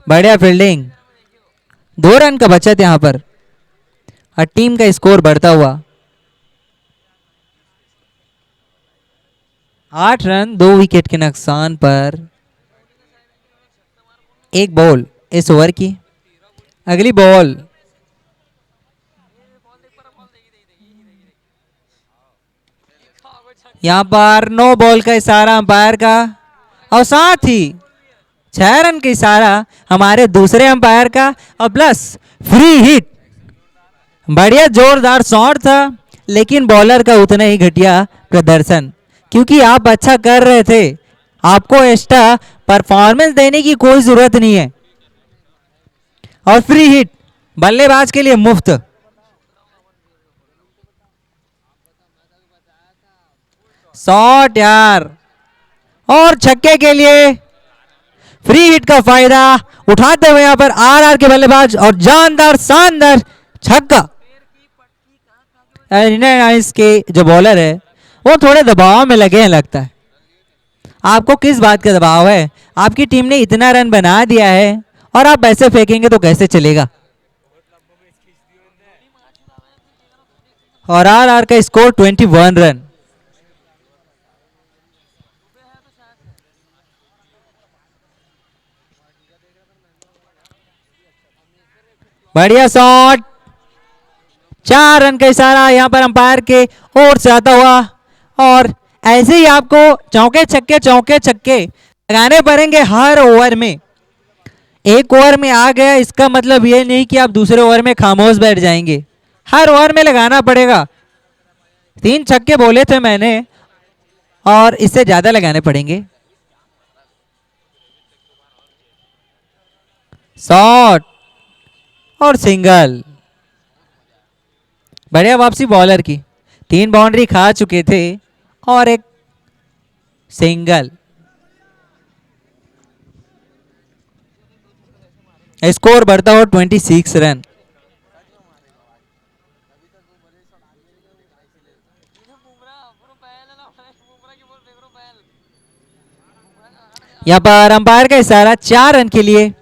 बढ़िया फील्डिंग। 2 रन का बचत यहां पर और टीम का स्कोर बढ़ता हुआ 8 रन 2 विकेट के नुकसान पर। 1 बॉल इस ओवर की। अगली बॉल यहां पर नो बॉल का इशारा अंपायर का और साथ ही 6 रन का इशारा हमारे दूसरे अंपायर का और प्लस फ्री हिट। बढ़िया जोरदार शॉट था लेकिन बॉलर का उतना ही घटिया प्रदर्शन, क्योंकि आप अच्छा कर रहे थे आपको एक्स्ट्रा परफॉर्मेंस देने की कोई जरूरत नहीं है। और फ्री हिट बल्लेबाज के लिए मुफ्त। शॉट यार, और छक्के के लिए फ्री हिट का फायदा उठाते हुए यहां पर आरआर के बल्लेबाज और जानदार शानदार छक्का। इंडियन के जो बॉलर है वो थोड़े दबाव में लगे हैं लगता है। आपको किस बात का दबाव है? आपकी टीम ने इतना रन बना दिया है और आप ऐसे फेंकेंगे तो कैसे चलेगा। और आरआर का स्कोर 21 रन। बढ़िया शॉट, 4 रन का इशारा यहां पर अंपायर के ओर से आता हुआ। और ऐसे ही आपको चौके छक्के लगाने पड़ेंगे हर ओवर में। एक ओवर में आ गया इसका मतलब ये नहीं कि आप दूसरे ओवर में खामोश बैठ जाएंगे, हर ओवर में लगाना पड़ेगा। 3 छक्के बोले थे मैंने और इससे ज्यादा लगाने पड़ेंगे। शॉट और सिंगल। बढ़िया वापसी बॉलर की, 3 बाउंड्री खा चुके थे और एक सिंगल। स्कोर बढ़ता हो 26 रन। यहां पर अंपायर का इशारा 4 रन के लिए।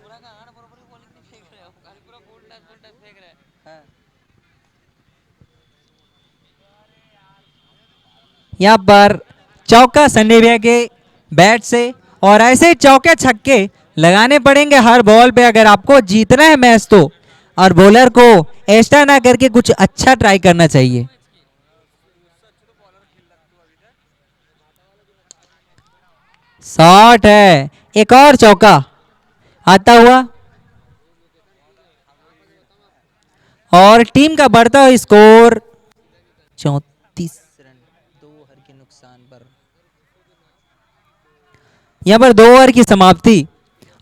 यहां पर चौका सन्नी भैया के बैट से, और ऐसे चौके छक्के लगाने पड़ेंगे हर बॉल पे अगर आपको जीतना है मैच तो। और बॉलर को एक्स्ट्रा ना करके कुछ अच्छा ट्राई करना चाहिए। शॉट है, एक और चौका आता हुआ और टीम का बढ़ता हुआ स्कोर 34 रन 2 ओवर के नुकसान पर। यहां पर 2 ओवर की समाप्ति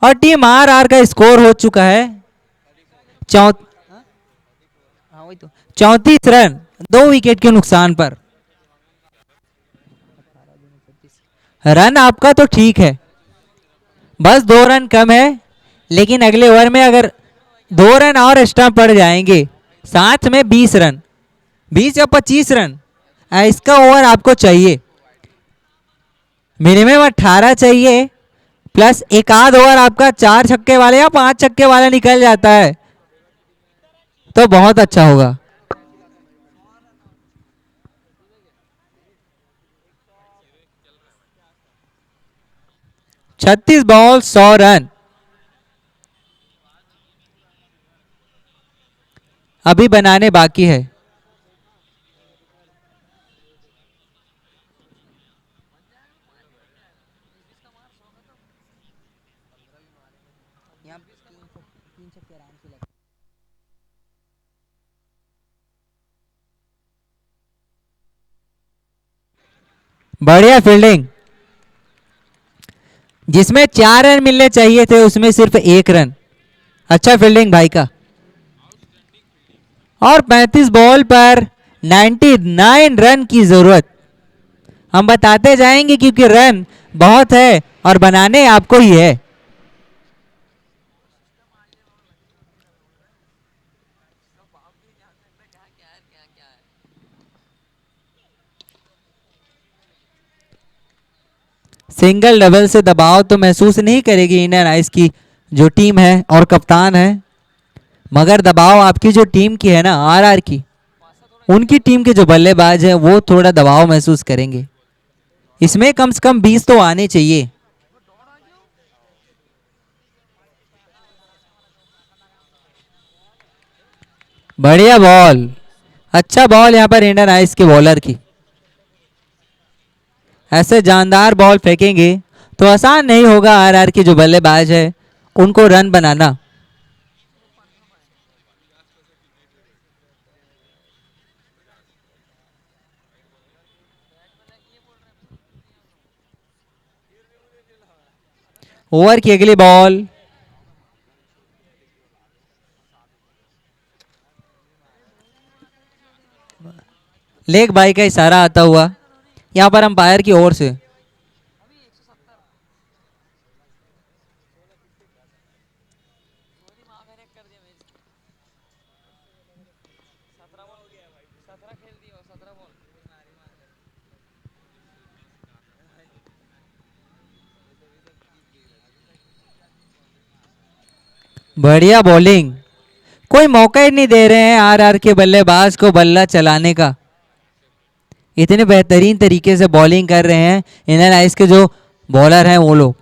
और टीम आरआर का स्कोर हो चुका है 34 रन 2 विकेट के नुकसान पर। रन आपका तो ठीक है, बस 2 रन कम है, लेकिन अगले ओवर में अगर 2 रन और एक्स्ट्रा पड़ जाएंगे, साथ में 20 रन, 20 या 25 रन, इसका ओवर आपको चाहिए। मिनिमम 18 चाहिए, प्लस एक आध ओवर आपका 4 छक्के वाले या 5 छक्के वाला निकल जाता है तो बहुत अच्छा होगा। 36 बॉल 100 रन अभी बनाने बाकी है। बढ़िया फील्डिंग, जिसमें 4 रन मिलने चाहिए थे उसमें सिर्फ 1 रन। अच्छा फील्डिंग भाई का। और 35 बॉल पर 99 रन की जरूरत। हम बताते जाएंगे क्योंकि रन बहुत है और बनाने आपको ही है। सिंगल डबल से दबाव तो महसूस नहीं करेगी इंडियन आइस की जो टीम है और कप्तान है, मगर दबाव आपकी जो टीम की है ना आरआर की, उनकी टीम के जो बल्लेबाज है वो थोड़ा दबाव महसूस करेंगे। इसमें कम से कम 20 तो आने चाहिए। बढ़िया बॉल, अच्छा बॉल यहां पर इंडियन आइस के बॉलर की। ऐसे जानदार बॉल फेंकेंगे तो आसान नहीं होगा आरआर के जो बल्लेबाज है उनको रन बनाना। ओवर की अगली बॉल, लेग बाई का इशारा आता हुआ यहां पर अंपायर की ओर से। बढ़िया बॉलिंग, कोई मौका ही नहीं दे रहे हैं आरआर के बल्लेबाज को बल्ला चलाने का। इतने बेहतरीन तरीके से बॉलिंग कर रहे हैं इंडियन आइस के जो बॉलर हैं वो लोग।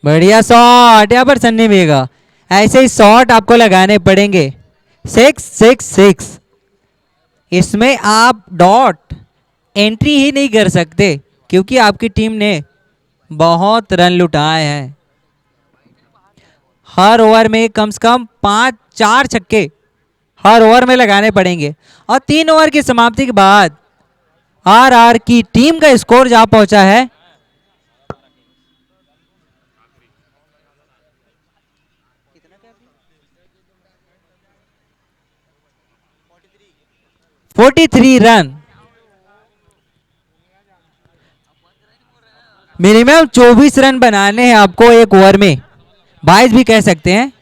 बढ़िया शॉट, यहाँ पर सन्नी बेगा। ऐसे ही शॉट आपको लगाने पड़ेंगे। 666, इसमें आप डॉट एंट्री ही नहीं कर सकते क्योंकि आपकी टीम ने बहुत रन लुटाए हैं। हर ओवर में कम से कम 4 छक्के हर ओवर में लगाने पड़ेंगे। और 3 ओवर की समाप्ति के बाद आरआर की टीम का स्कोर जा पहुंचा है 43 रन। मिनिमम 24 रन बनाने हैं आपको एक ओवर में, 22 भी कह सकते हैं।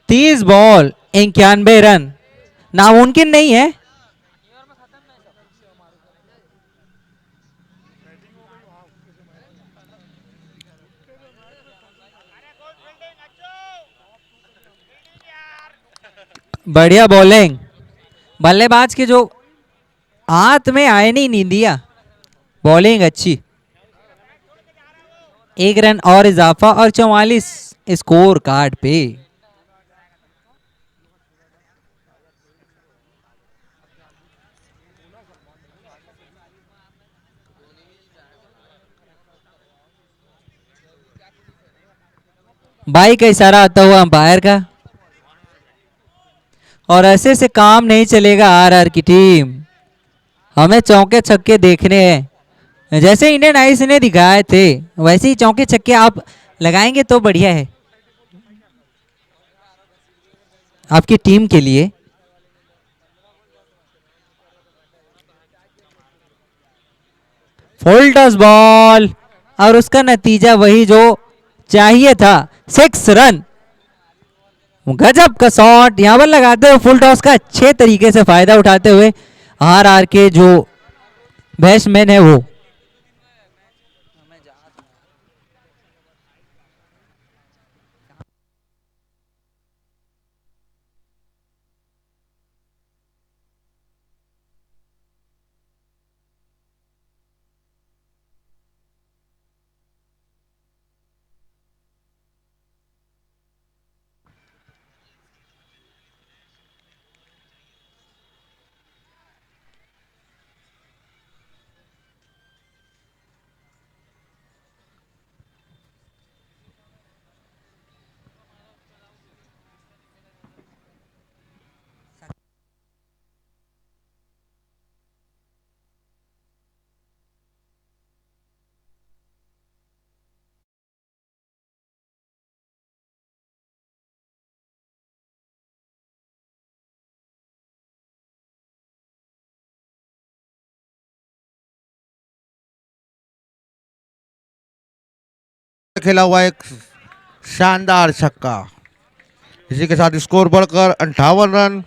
30 बॉल 91 रन नामुमकिन नहीं है। बढ़िया बॉलिंग, बल्लेबाज के जो हाथ में आए नहीं दिया, बॉलिंग अच्छी। 1 रन और इजाफा और 44 स्कोर कार्ड पे। बाई का इशारा आता हुआ अंपायर का। और ऐसे से काम नहीं चलेगा आरआर की टीम, हमें चौके छक्के देखने हैं। जैसे इंडियन आइस ने दिखाए थे वैसे ही चौके छक्के आप लगाएंगे तो बढ़िया है आपकी टीम के लिए। फुल टॉस बॉल और उसका नतीजा वही जो चाहिए था, 6 रन। गजब का शॉट यहां पर लगाते हुए फुल टॉस का अच्छे तरीके से फायदा उठाते हुए आरआर के जो बैट्समैन है वो। खेला हुआ एक शानदार छक्का, इसी के साथ स्कोर बढ़कर 58 रन।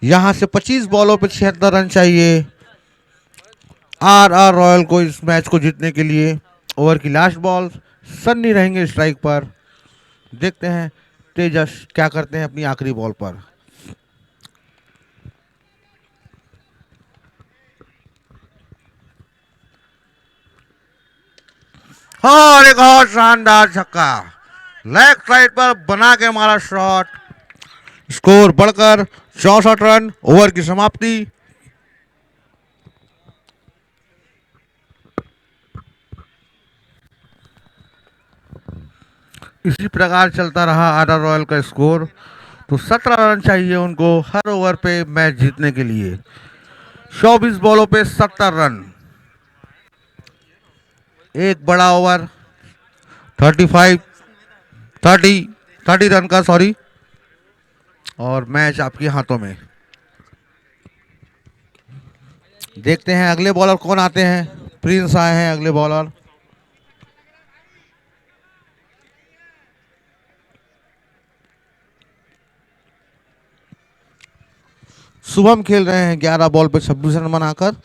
यहां से 25 बॉलों पे 76 रन चाहिए आर रॉयल को इस मैच को जीतने के लिए। ओवर की लास्ट बॉल, सन्नी रहेंगे स्ट्राइक पर। देखते हैं तेजस क्या करते हैं अपनी आखिरी बॉल पर। और एक और शानदार छक्का, लेग साइड पर बना के मारा शॉट। स्कोर बढ़कर 64 रन। ओवर की समाप्ति। इसी प्रकार चलता रहा आरआर रॉयल का स्कोर। तो 17 रन चाहिए उनको हर ओवर पे मैच जीतने के लिए। 24 बॉलों पे 70 रन, एक बड़ा ओवर 35 30 30 रन का, सॉरी, और मैच आपके हाथों में। देखते हैं अगले बॉलर कौन आते हैं। प्रिंस आए हैं अगले बॉलर। शुभम खेल रहे हैं 11 बॉल पे 26 रन बनाकर,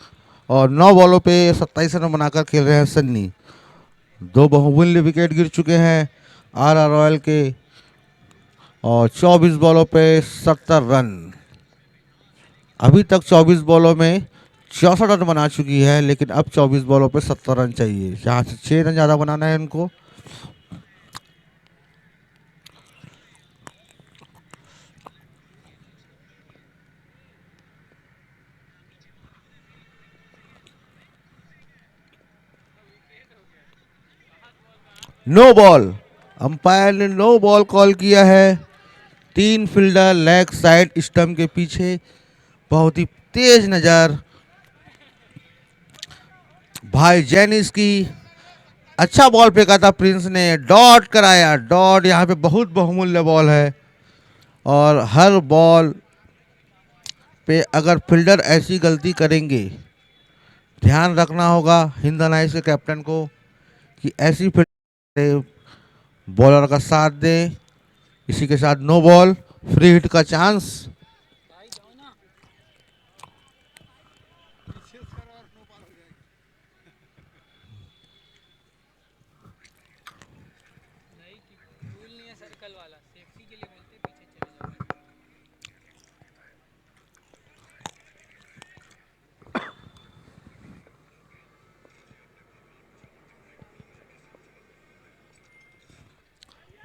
और 9 बॉलों पे 27 रन बनाकर खेल रहे हैं सन्नी। दो बहुमूल्य विकेट गिर चुके हैं आरआर रॉयल के, और 24 बॉलों पे 70 रन। अभी तक 24 बॉलों में 64 रन बना चुकी है, लेकिन अब 24 बॉलों पे 70 रन चाहिए, जहाँ से 6 रन ज़्यादा बनाना है इनको। नो बॉल, अंपायर ने नो बॉल कॉल किया है। 3 फील्डर लेग साइड स्टंप के पीछे, बहुत ही तेज नजर भाई जेनिस की। अच्छा बॉल फेंका था प्रिंस ने, डॉट कराया। डॉट यहाँ पे बहुत बहुमूल्य बॉल है, और हर बॉल पे अगर फील्डर ऐसी गलती करेंगे, ध्यान रखना होगा हिंदन आइस के कैप्टन को कि ऐसी फील्डर बॉलर का साथ दें। इसी के साथ नो बॉल, फ्री हिट का चांस।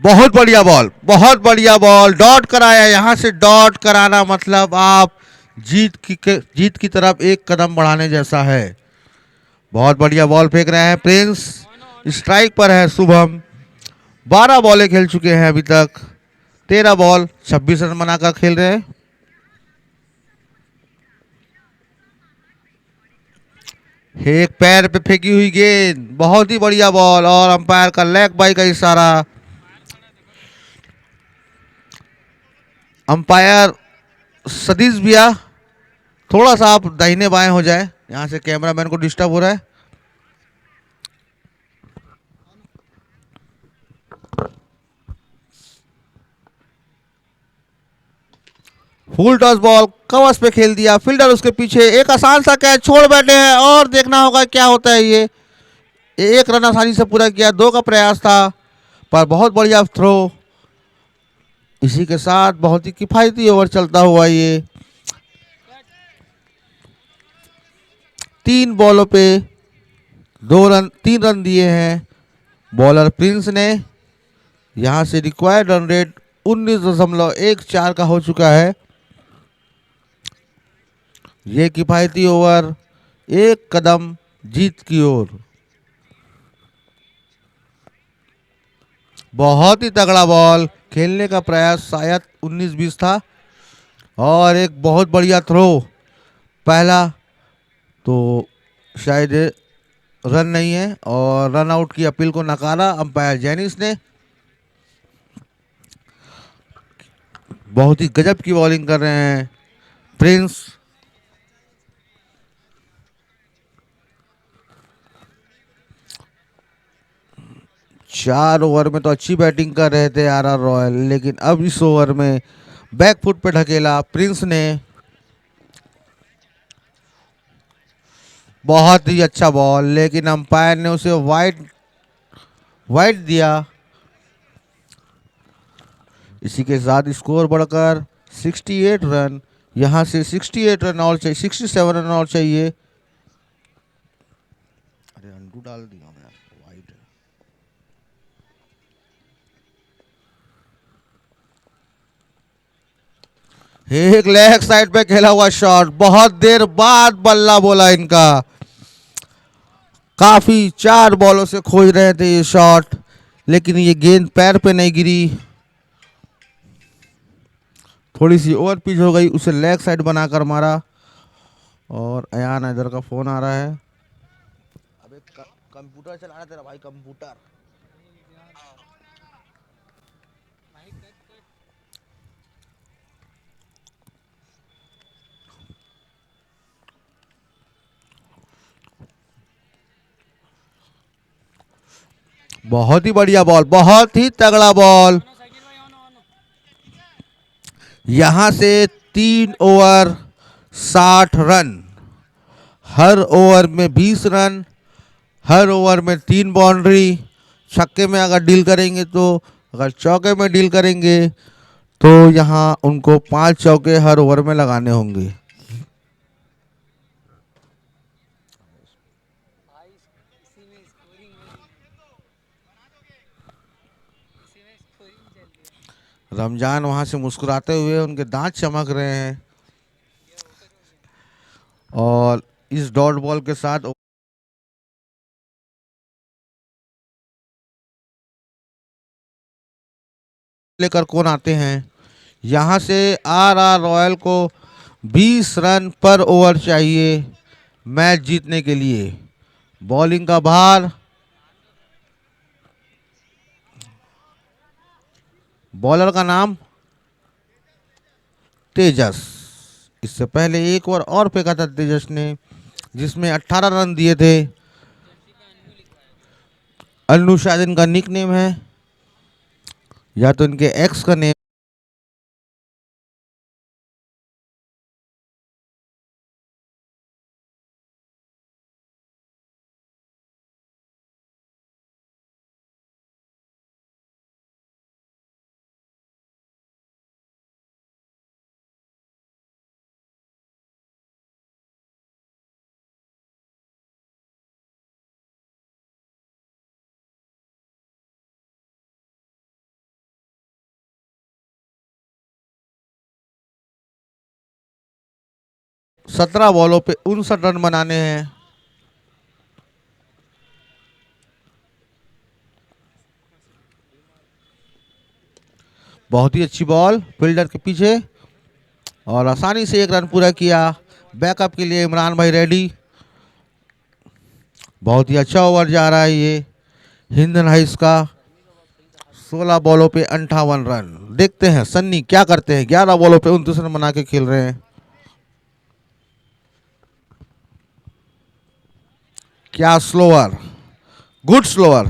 बहुत बढ़िया बॉल, बहुत बढ़िया बॉल, डॉट कराया। यहाँ से डॉट कराना मतलब आप जीत की तरफ एक कदम बढ़ाने जैसा है। बहुत बढ़िया बॉल फेंक रहे हैं प्रिंस। स्ट्राइक पर है शुभम। 12 बॉलें खेल चुके हैं अभी तक, 13 बॉल 26 रन बनाकर खेल रहे हैं। एक पैर पे फेंकी हुई गेंद, बहुत ही बढ़िया बॉल, और अंपायर का लेग बाई का इशारा। अंपायर सतीश भैया, थोड़ा सा आप दाहिने बाएं हो जाए, यहां से कैमरामैन को डिस्टर्ब हो रहा है। फुल टॉस बॉल कवच पे खेल दिया, फील्डर उसके पीछे, एक आसान सा कैच छोड़ बैठे हैं, और देखना होगा क्या होता है। ये एक रन आसानी से पूरा किया, 2 का प्रयास था, पर बहुत बढ़िया थ्रो। इसी के साथ बहुत ही किफायती ओवर चलता हुआ ये 3 बॉलों पे 3 रन दिए हैं बॉलर प्रिंस ने। यहां से रिक्वायर्ड रन रेट 19.14 का हो चुका है। ये किफायती ओवर एक कदम जीत की ओर। बहुत ही तगड़ा बॉल, खेलने का प्रयास शायद 19-20 था, और एक बहुत बढ़िया थ्रो। पहला तो शायद रन नहीं है, और रन आउट की अपील को नकारा अंपायर जेनिस ने। बहुत ही गजब की बॉलिंग कर रहे हैं प्रिंस। चार ओवर में तो अच्छी बैटिंग कर रहे थे आरआर रॉयल, लेकिन अब इस ओवर में बैकफुट पे ढकेला प्रिंस ने। बहुत ही अच्छा बॉल, लेकिन अंपायर ने उसे वाइड दिया। इसी के साथ स्कोर बढ़कर 68 रन, यहां से 68 रन और चाहिए, 67 रन और चाहिए। अरे अंडू डाल दिया यार, वाइड। एक लेग साइड पे खेला हुआ शॉट, बहुत देर बाद बल्ला बोला इनका। काफी 4 बॉलों से खोज रहे थे ये शॉट, लेकिन ये गेंद पैर पे नहीं गिरी, थोड़ी सी ओवर पिच हो गई, उसे लेग साइड बनाकर मारा। और अयान हैदर का फोन आ रहा है। अबे कंप्यूटर चला रहा है तेरा भाई, कंप्यूटर। बहुत ही बढ़िया बॉल, बहुत ही तगड़ा बॉल। यहां से 3 ओवर 60 रन, हर ओवर में 20 रन, हर ओवर में 3 बाउंड्री। छक्के में अगर डील करेंगे तो, अगर चौके में डील करेंगे तो यहाँ उनको 5 चौके हर ओवर में लगाने होंगे। रमजान वहां से मुस्कुराते हुए, उनके दांत चमक रहे हैं। और इस डॉट बॉल के साथ लेकर कौन आते हैं। यहां से आर रॉयल को 20 रन पर ओवर चाहिए मैच जीतने के लिए। बॉलिंग का भार, बॉलर का नाम तेजस। इससे पहले एक ओवर और फेंका था तेजस ने, जिसमें 18 रन दिए थे। अन्नू शायद इनका निक नेम है, या तो इनके एक्स का नेम। सत्रह बॉलों पे 59 रन बनाने हैं। बहुत ही अच्छी बॉल फील्डर के पीछे, और आसानी से 1 रन पूरा किया। बैकअप के लिए इमरान भाई रेडी। बहुत ही अच्छा ओवर जा रहा है ये हिंदन हाइस का। 16 बॉलों पे 58 रन। देखते हैं सन्नी क्या करते हैं। 11 बॉलों पे 29 रन बना के खेल रहे हैं। क्या स्लोअर, गुड स्लोअर,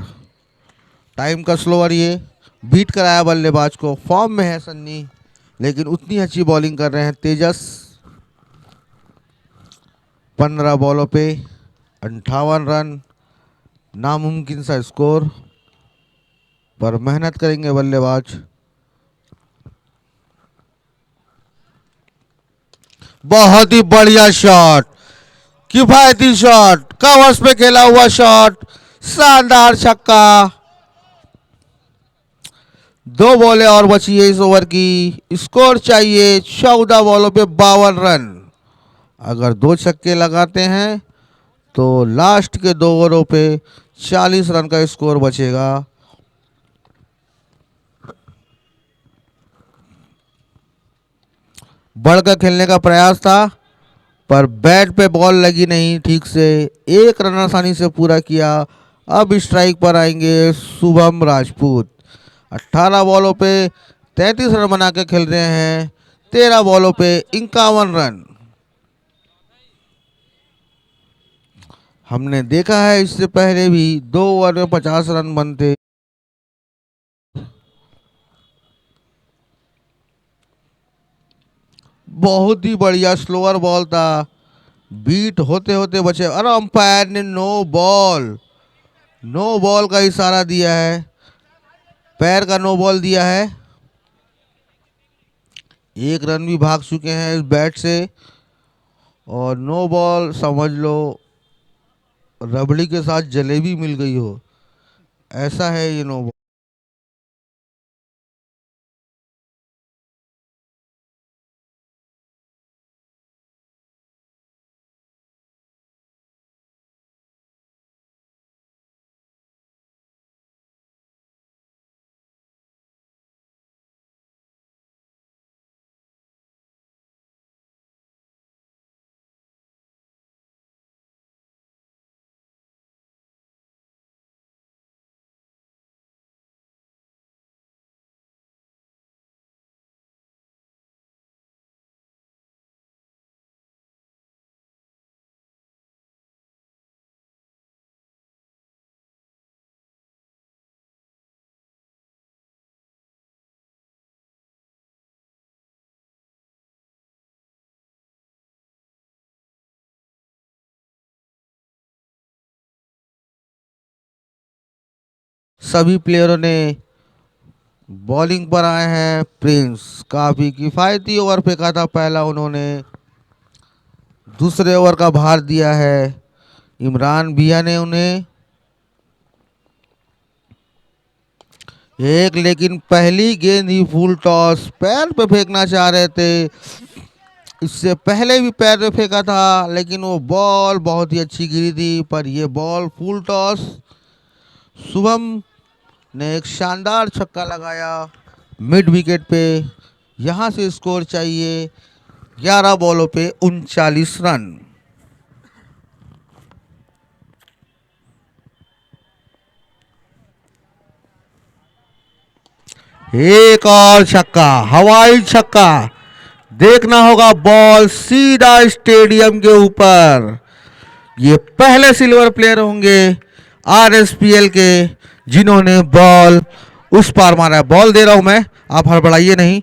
टाइम का स्लोअर। ये बीट कराया बल्लेबाज को। फॉर्म में है सन्नी, लेकिन उतनी अच्छी बॉलिंग कर रहे हैं तेजस। 15 बॉलों पे 58 रन, नामुमकिन सा स्कोर, पर मेहनत करेंगे बल्लेबाज। बहुत ही बढ़िया शॉट, किफायती शॉट, कवर्स पे खेला हुआ शॉट, शानदार छक्का। 2 बॉलें और बची है इस ओवर की। स्कोर चाहिए 14 बॉलों पे 52 रन। अगर 2 छक्के लगाते हैं तो लास्ट के 2 ओवरों पे 40 रन का स्कोर बचेगा। बढ़कर खेलने का प्रयास था, पर बैट पे बॉल लगी नहीं ठीक से। 1 रन आसानी से पूरा किया। अब स्ट्राइक पर आएंगे शुभम राजपूत। 18 बॉलों पे 33 रन बना के खेल रहे हैं। 13 बॉलों पे 51 रन। हमने देखा है इससे पहले भी 2 ओवर में 50 रन बनते। बहुत ही बढ़िया स्लोअर बॉल था, बीट होते होते बचे। अरे अंपायर ने नो बॉल, नो बॉल का इशारा दिया है, पैर का नो बॉल दिया है। 1 रन भी भाग चुके हैं इस बैट से, और नो बॉल समझ लो रबड़ी के साथ जलेबी मिल गई हो, ऐसा है ये नो बॉल। सभी प्लेयरों ने बॉलिंग पर आए हैं। प्रिंस काफी किफायती ओवर फेंका था पहला उन्होंने, दूसरे ओवर का भार दिया है इमरान भैया ने उन्हें एक, लेकिन पहली गेंद ही फुल टॉस पैर पे फेंकना चाह रहे थे। इससे पहले भी पैर पे फेंका था लेकिन वो बॉल बहुत ही अच्छी गिरी थी, पर ये बॉल फुल टॉस। शुभम ने एक शानदार छक्का लगाया मिड विकेट पे। यहां से स्कोर चाहिए 11 बॉलों पे 39 रन। एक और छक्का, हवाई छक्का। देखना होगा बॉल सीधा स्टेडियम के ऊपर। ये पहले सिल्वर प्लेयर होंगे आरएसपीएल के जिन्होंने बॉल उस पार मारा है। बॉल दे रहा हूं मैं, आप हड़बड़ाइए नहीं।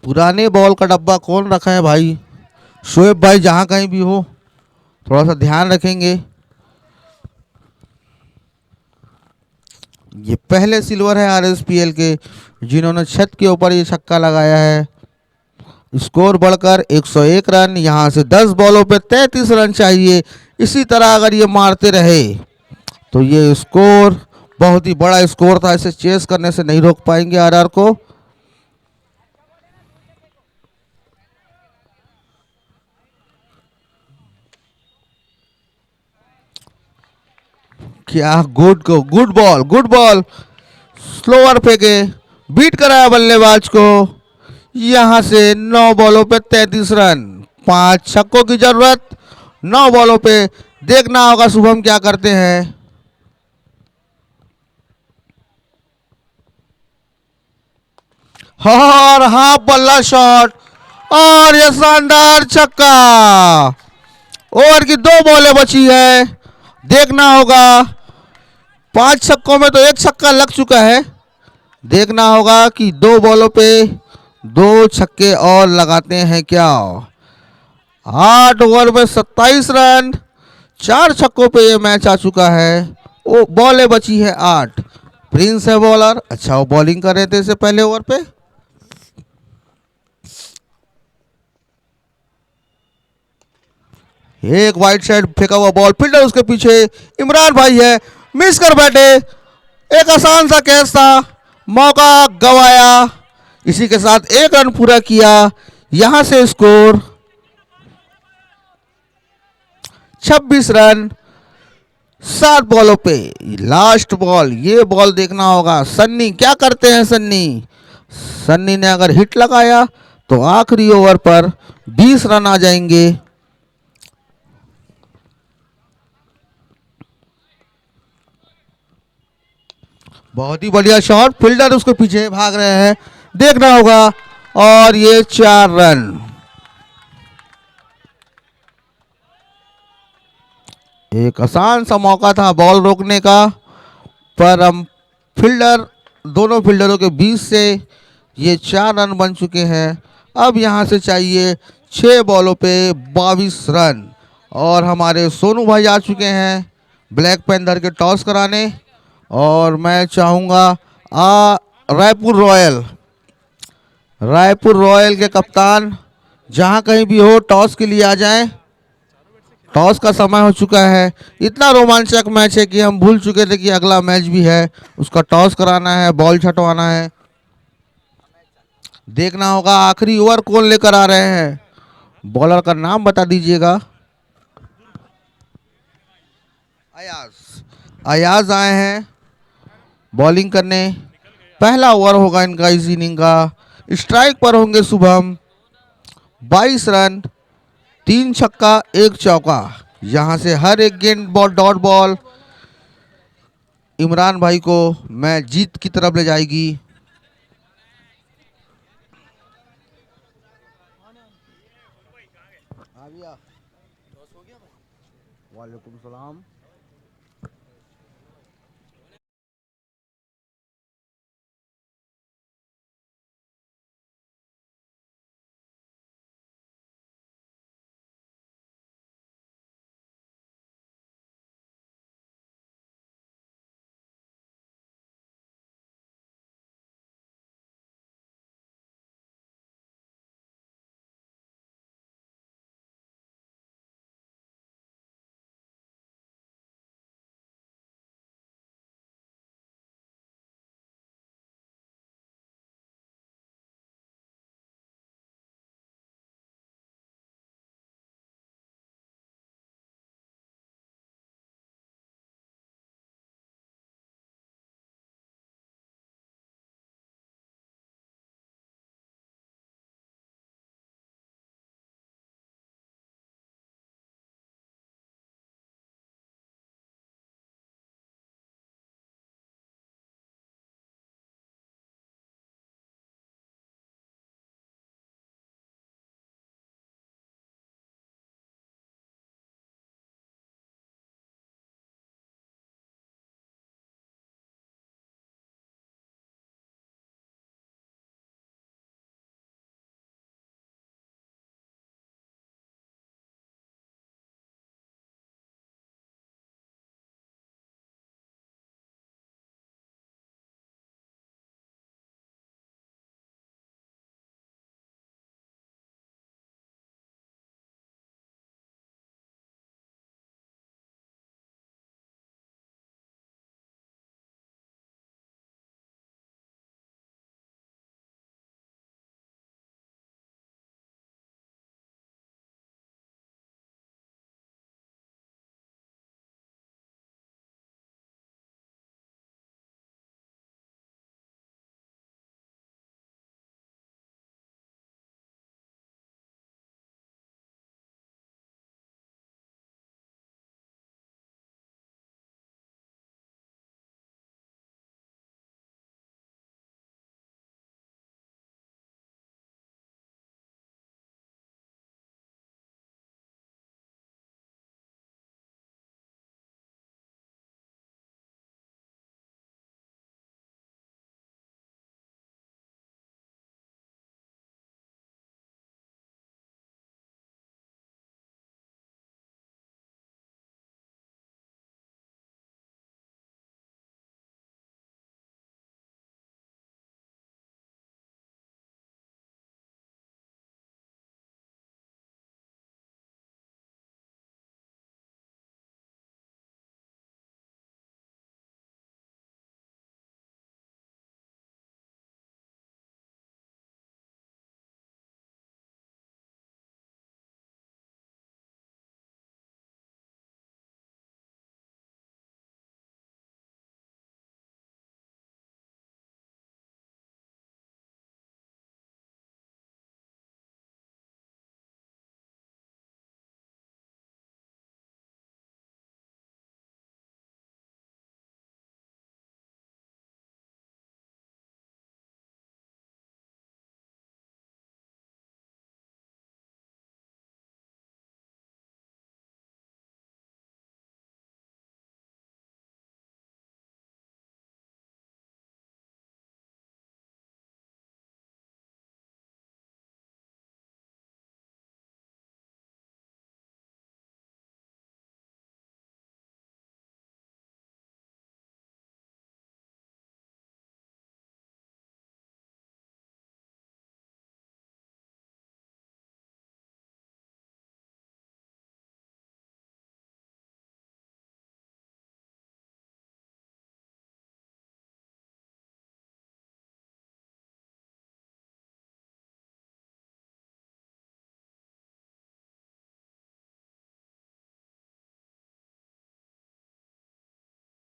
पुराने बॉल का डब्बा कौन रखा है भाई? शोएब भाई जहां कहीं भी हो थोड़ा सा ध्यान रखेंगे। ये पहले सिल्वर है आरएसपीएल के जिन्होंने छत के ऊपर ये छक्का लगाया है। स्कोर बढ़कर 101 रन। यहां से 10 बॉलों पे 33 रन चाहिए। इसी तरह अगर ये मारते रहे तो ये स्कोर बहुत ही बड़ा स्कोर था। इसे चेस करने से नहीं रोक पाएंगे आरआर को। क्या good ball, good ball. Slower फेंके, बीट कराया बल्लेबाज को। यहां से 9 बॉलों पे 33 रन, 5 छक्कों की जरूरत 9 बॉलों पे। देखना होगा शुभम क्या करते हैं। और हाफ बल्ला शॉट और यह शानदार छक्का। ओवर की 2 बॉलें बची है। देखना होगा 5 छक्कों में तो एक छक्का लग चुका है। देखना होगा कि 2 बॉलों पे 2 छक्के और लगाते हैं क्या। 8 ओवर में 27 रन, 4 छक्कों पे ये मैच आ चुका है। वो बॉलें बची है 8। प्रिंस है बॉलर। अच्छा वो बॉलिंग कर रहे थे इससे पहले ओवर पे। एक वाइड साइड फेंका हुआ बॉल, फील्डर उसके पीछे इमरान भाई है, मिस कर बैठे। एक आसान सा कैच था, मौका गवाया। इसी के साथ 1 रन पूरा किया। यहां से स्कोर 26 रन 7 बॉलों पे। लास्ट बॉल, ये बॉल देखना होगा सन्नी क्या करते हैं। सन्नी सन्नी ने अगर हिट लगाया तो आखिरी ओवर पर 20 रन आ जाएंगे। बहुत ही बढ़िया शॉट, फील्डर उसके पीछे भाग रहे हैं। देखना होगा और ये 4 रन। एक आसान सा मौका था बॉल रोकने का, पर हम फील्डर दोनों फील्डरों के बीच से ये 4 रन बन चुके हैं। अब यहां से चाहिए 6 बॉलों पे 22 रन। और हमारे सोनू भाई आ चुके हैं ब्लैक पैंथर के टॉस कराने। और मैं चाहूँगा रायपुर रॉयल के कप्तान जहां कहीं भी हो टॉस के लिए आ जाएं। टॉस का समय हो चुका है। इतना रोमांचक मैच है कि हम भूल चुके थे कि अगला मैच भी है, उसका टॉस कराना है, बॉल छटवाना है। देखना होगा आखिरी ओवर कौन लेकर आ रहे हैं। बॉलर का नाम बता दीजिएगा। अयाज आए हैं बॉलिंग करने। पहला ओवर होगा इनका इस इनिंग का। स्ट्राइक पर होंगे शुभम। 22 रन, 3 छक्का 1 चौका। यहां से हर एक गेंद बॉल डॉट बॉल इमरान भाई को मैच जीत की तरफ ले जाएगी। वालेकुम सलाम।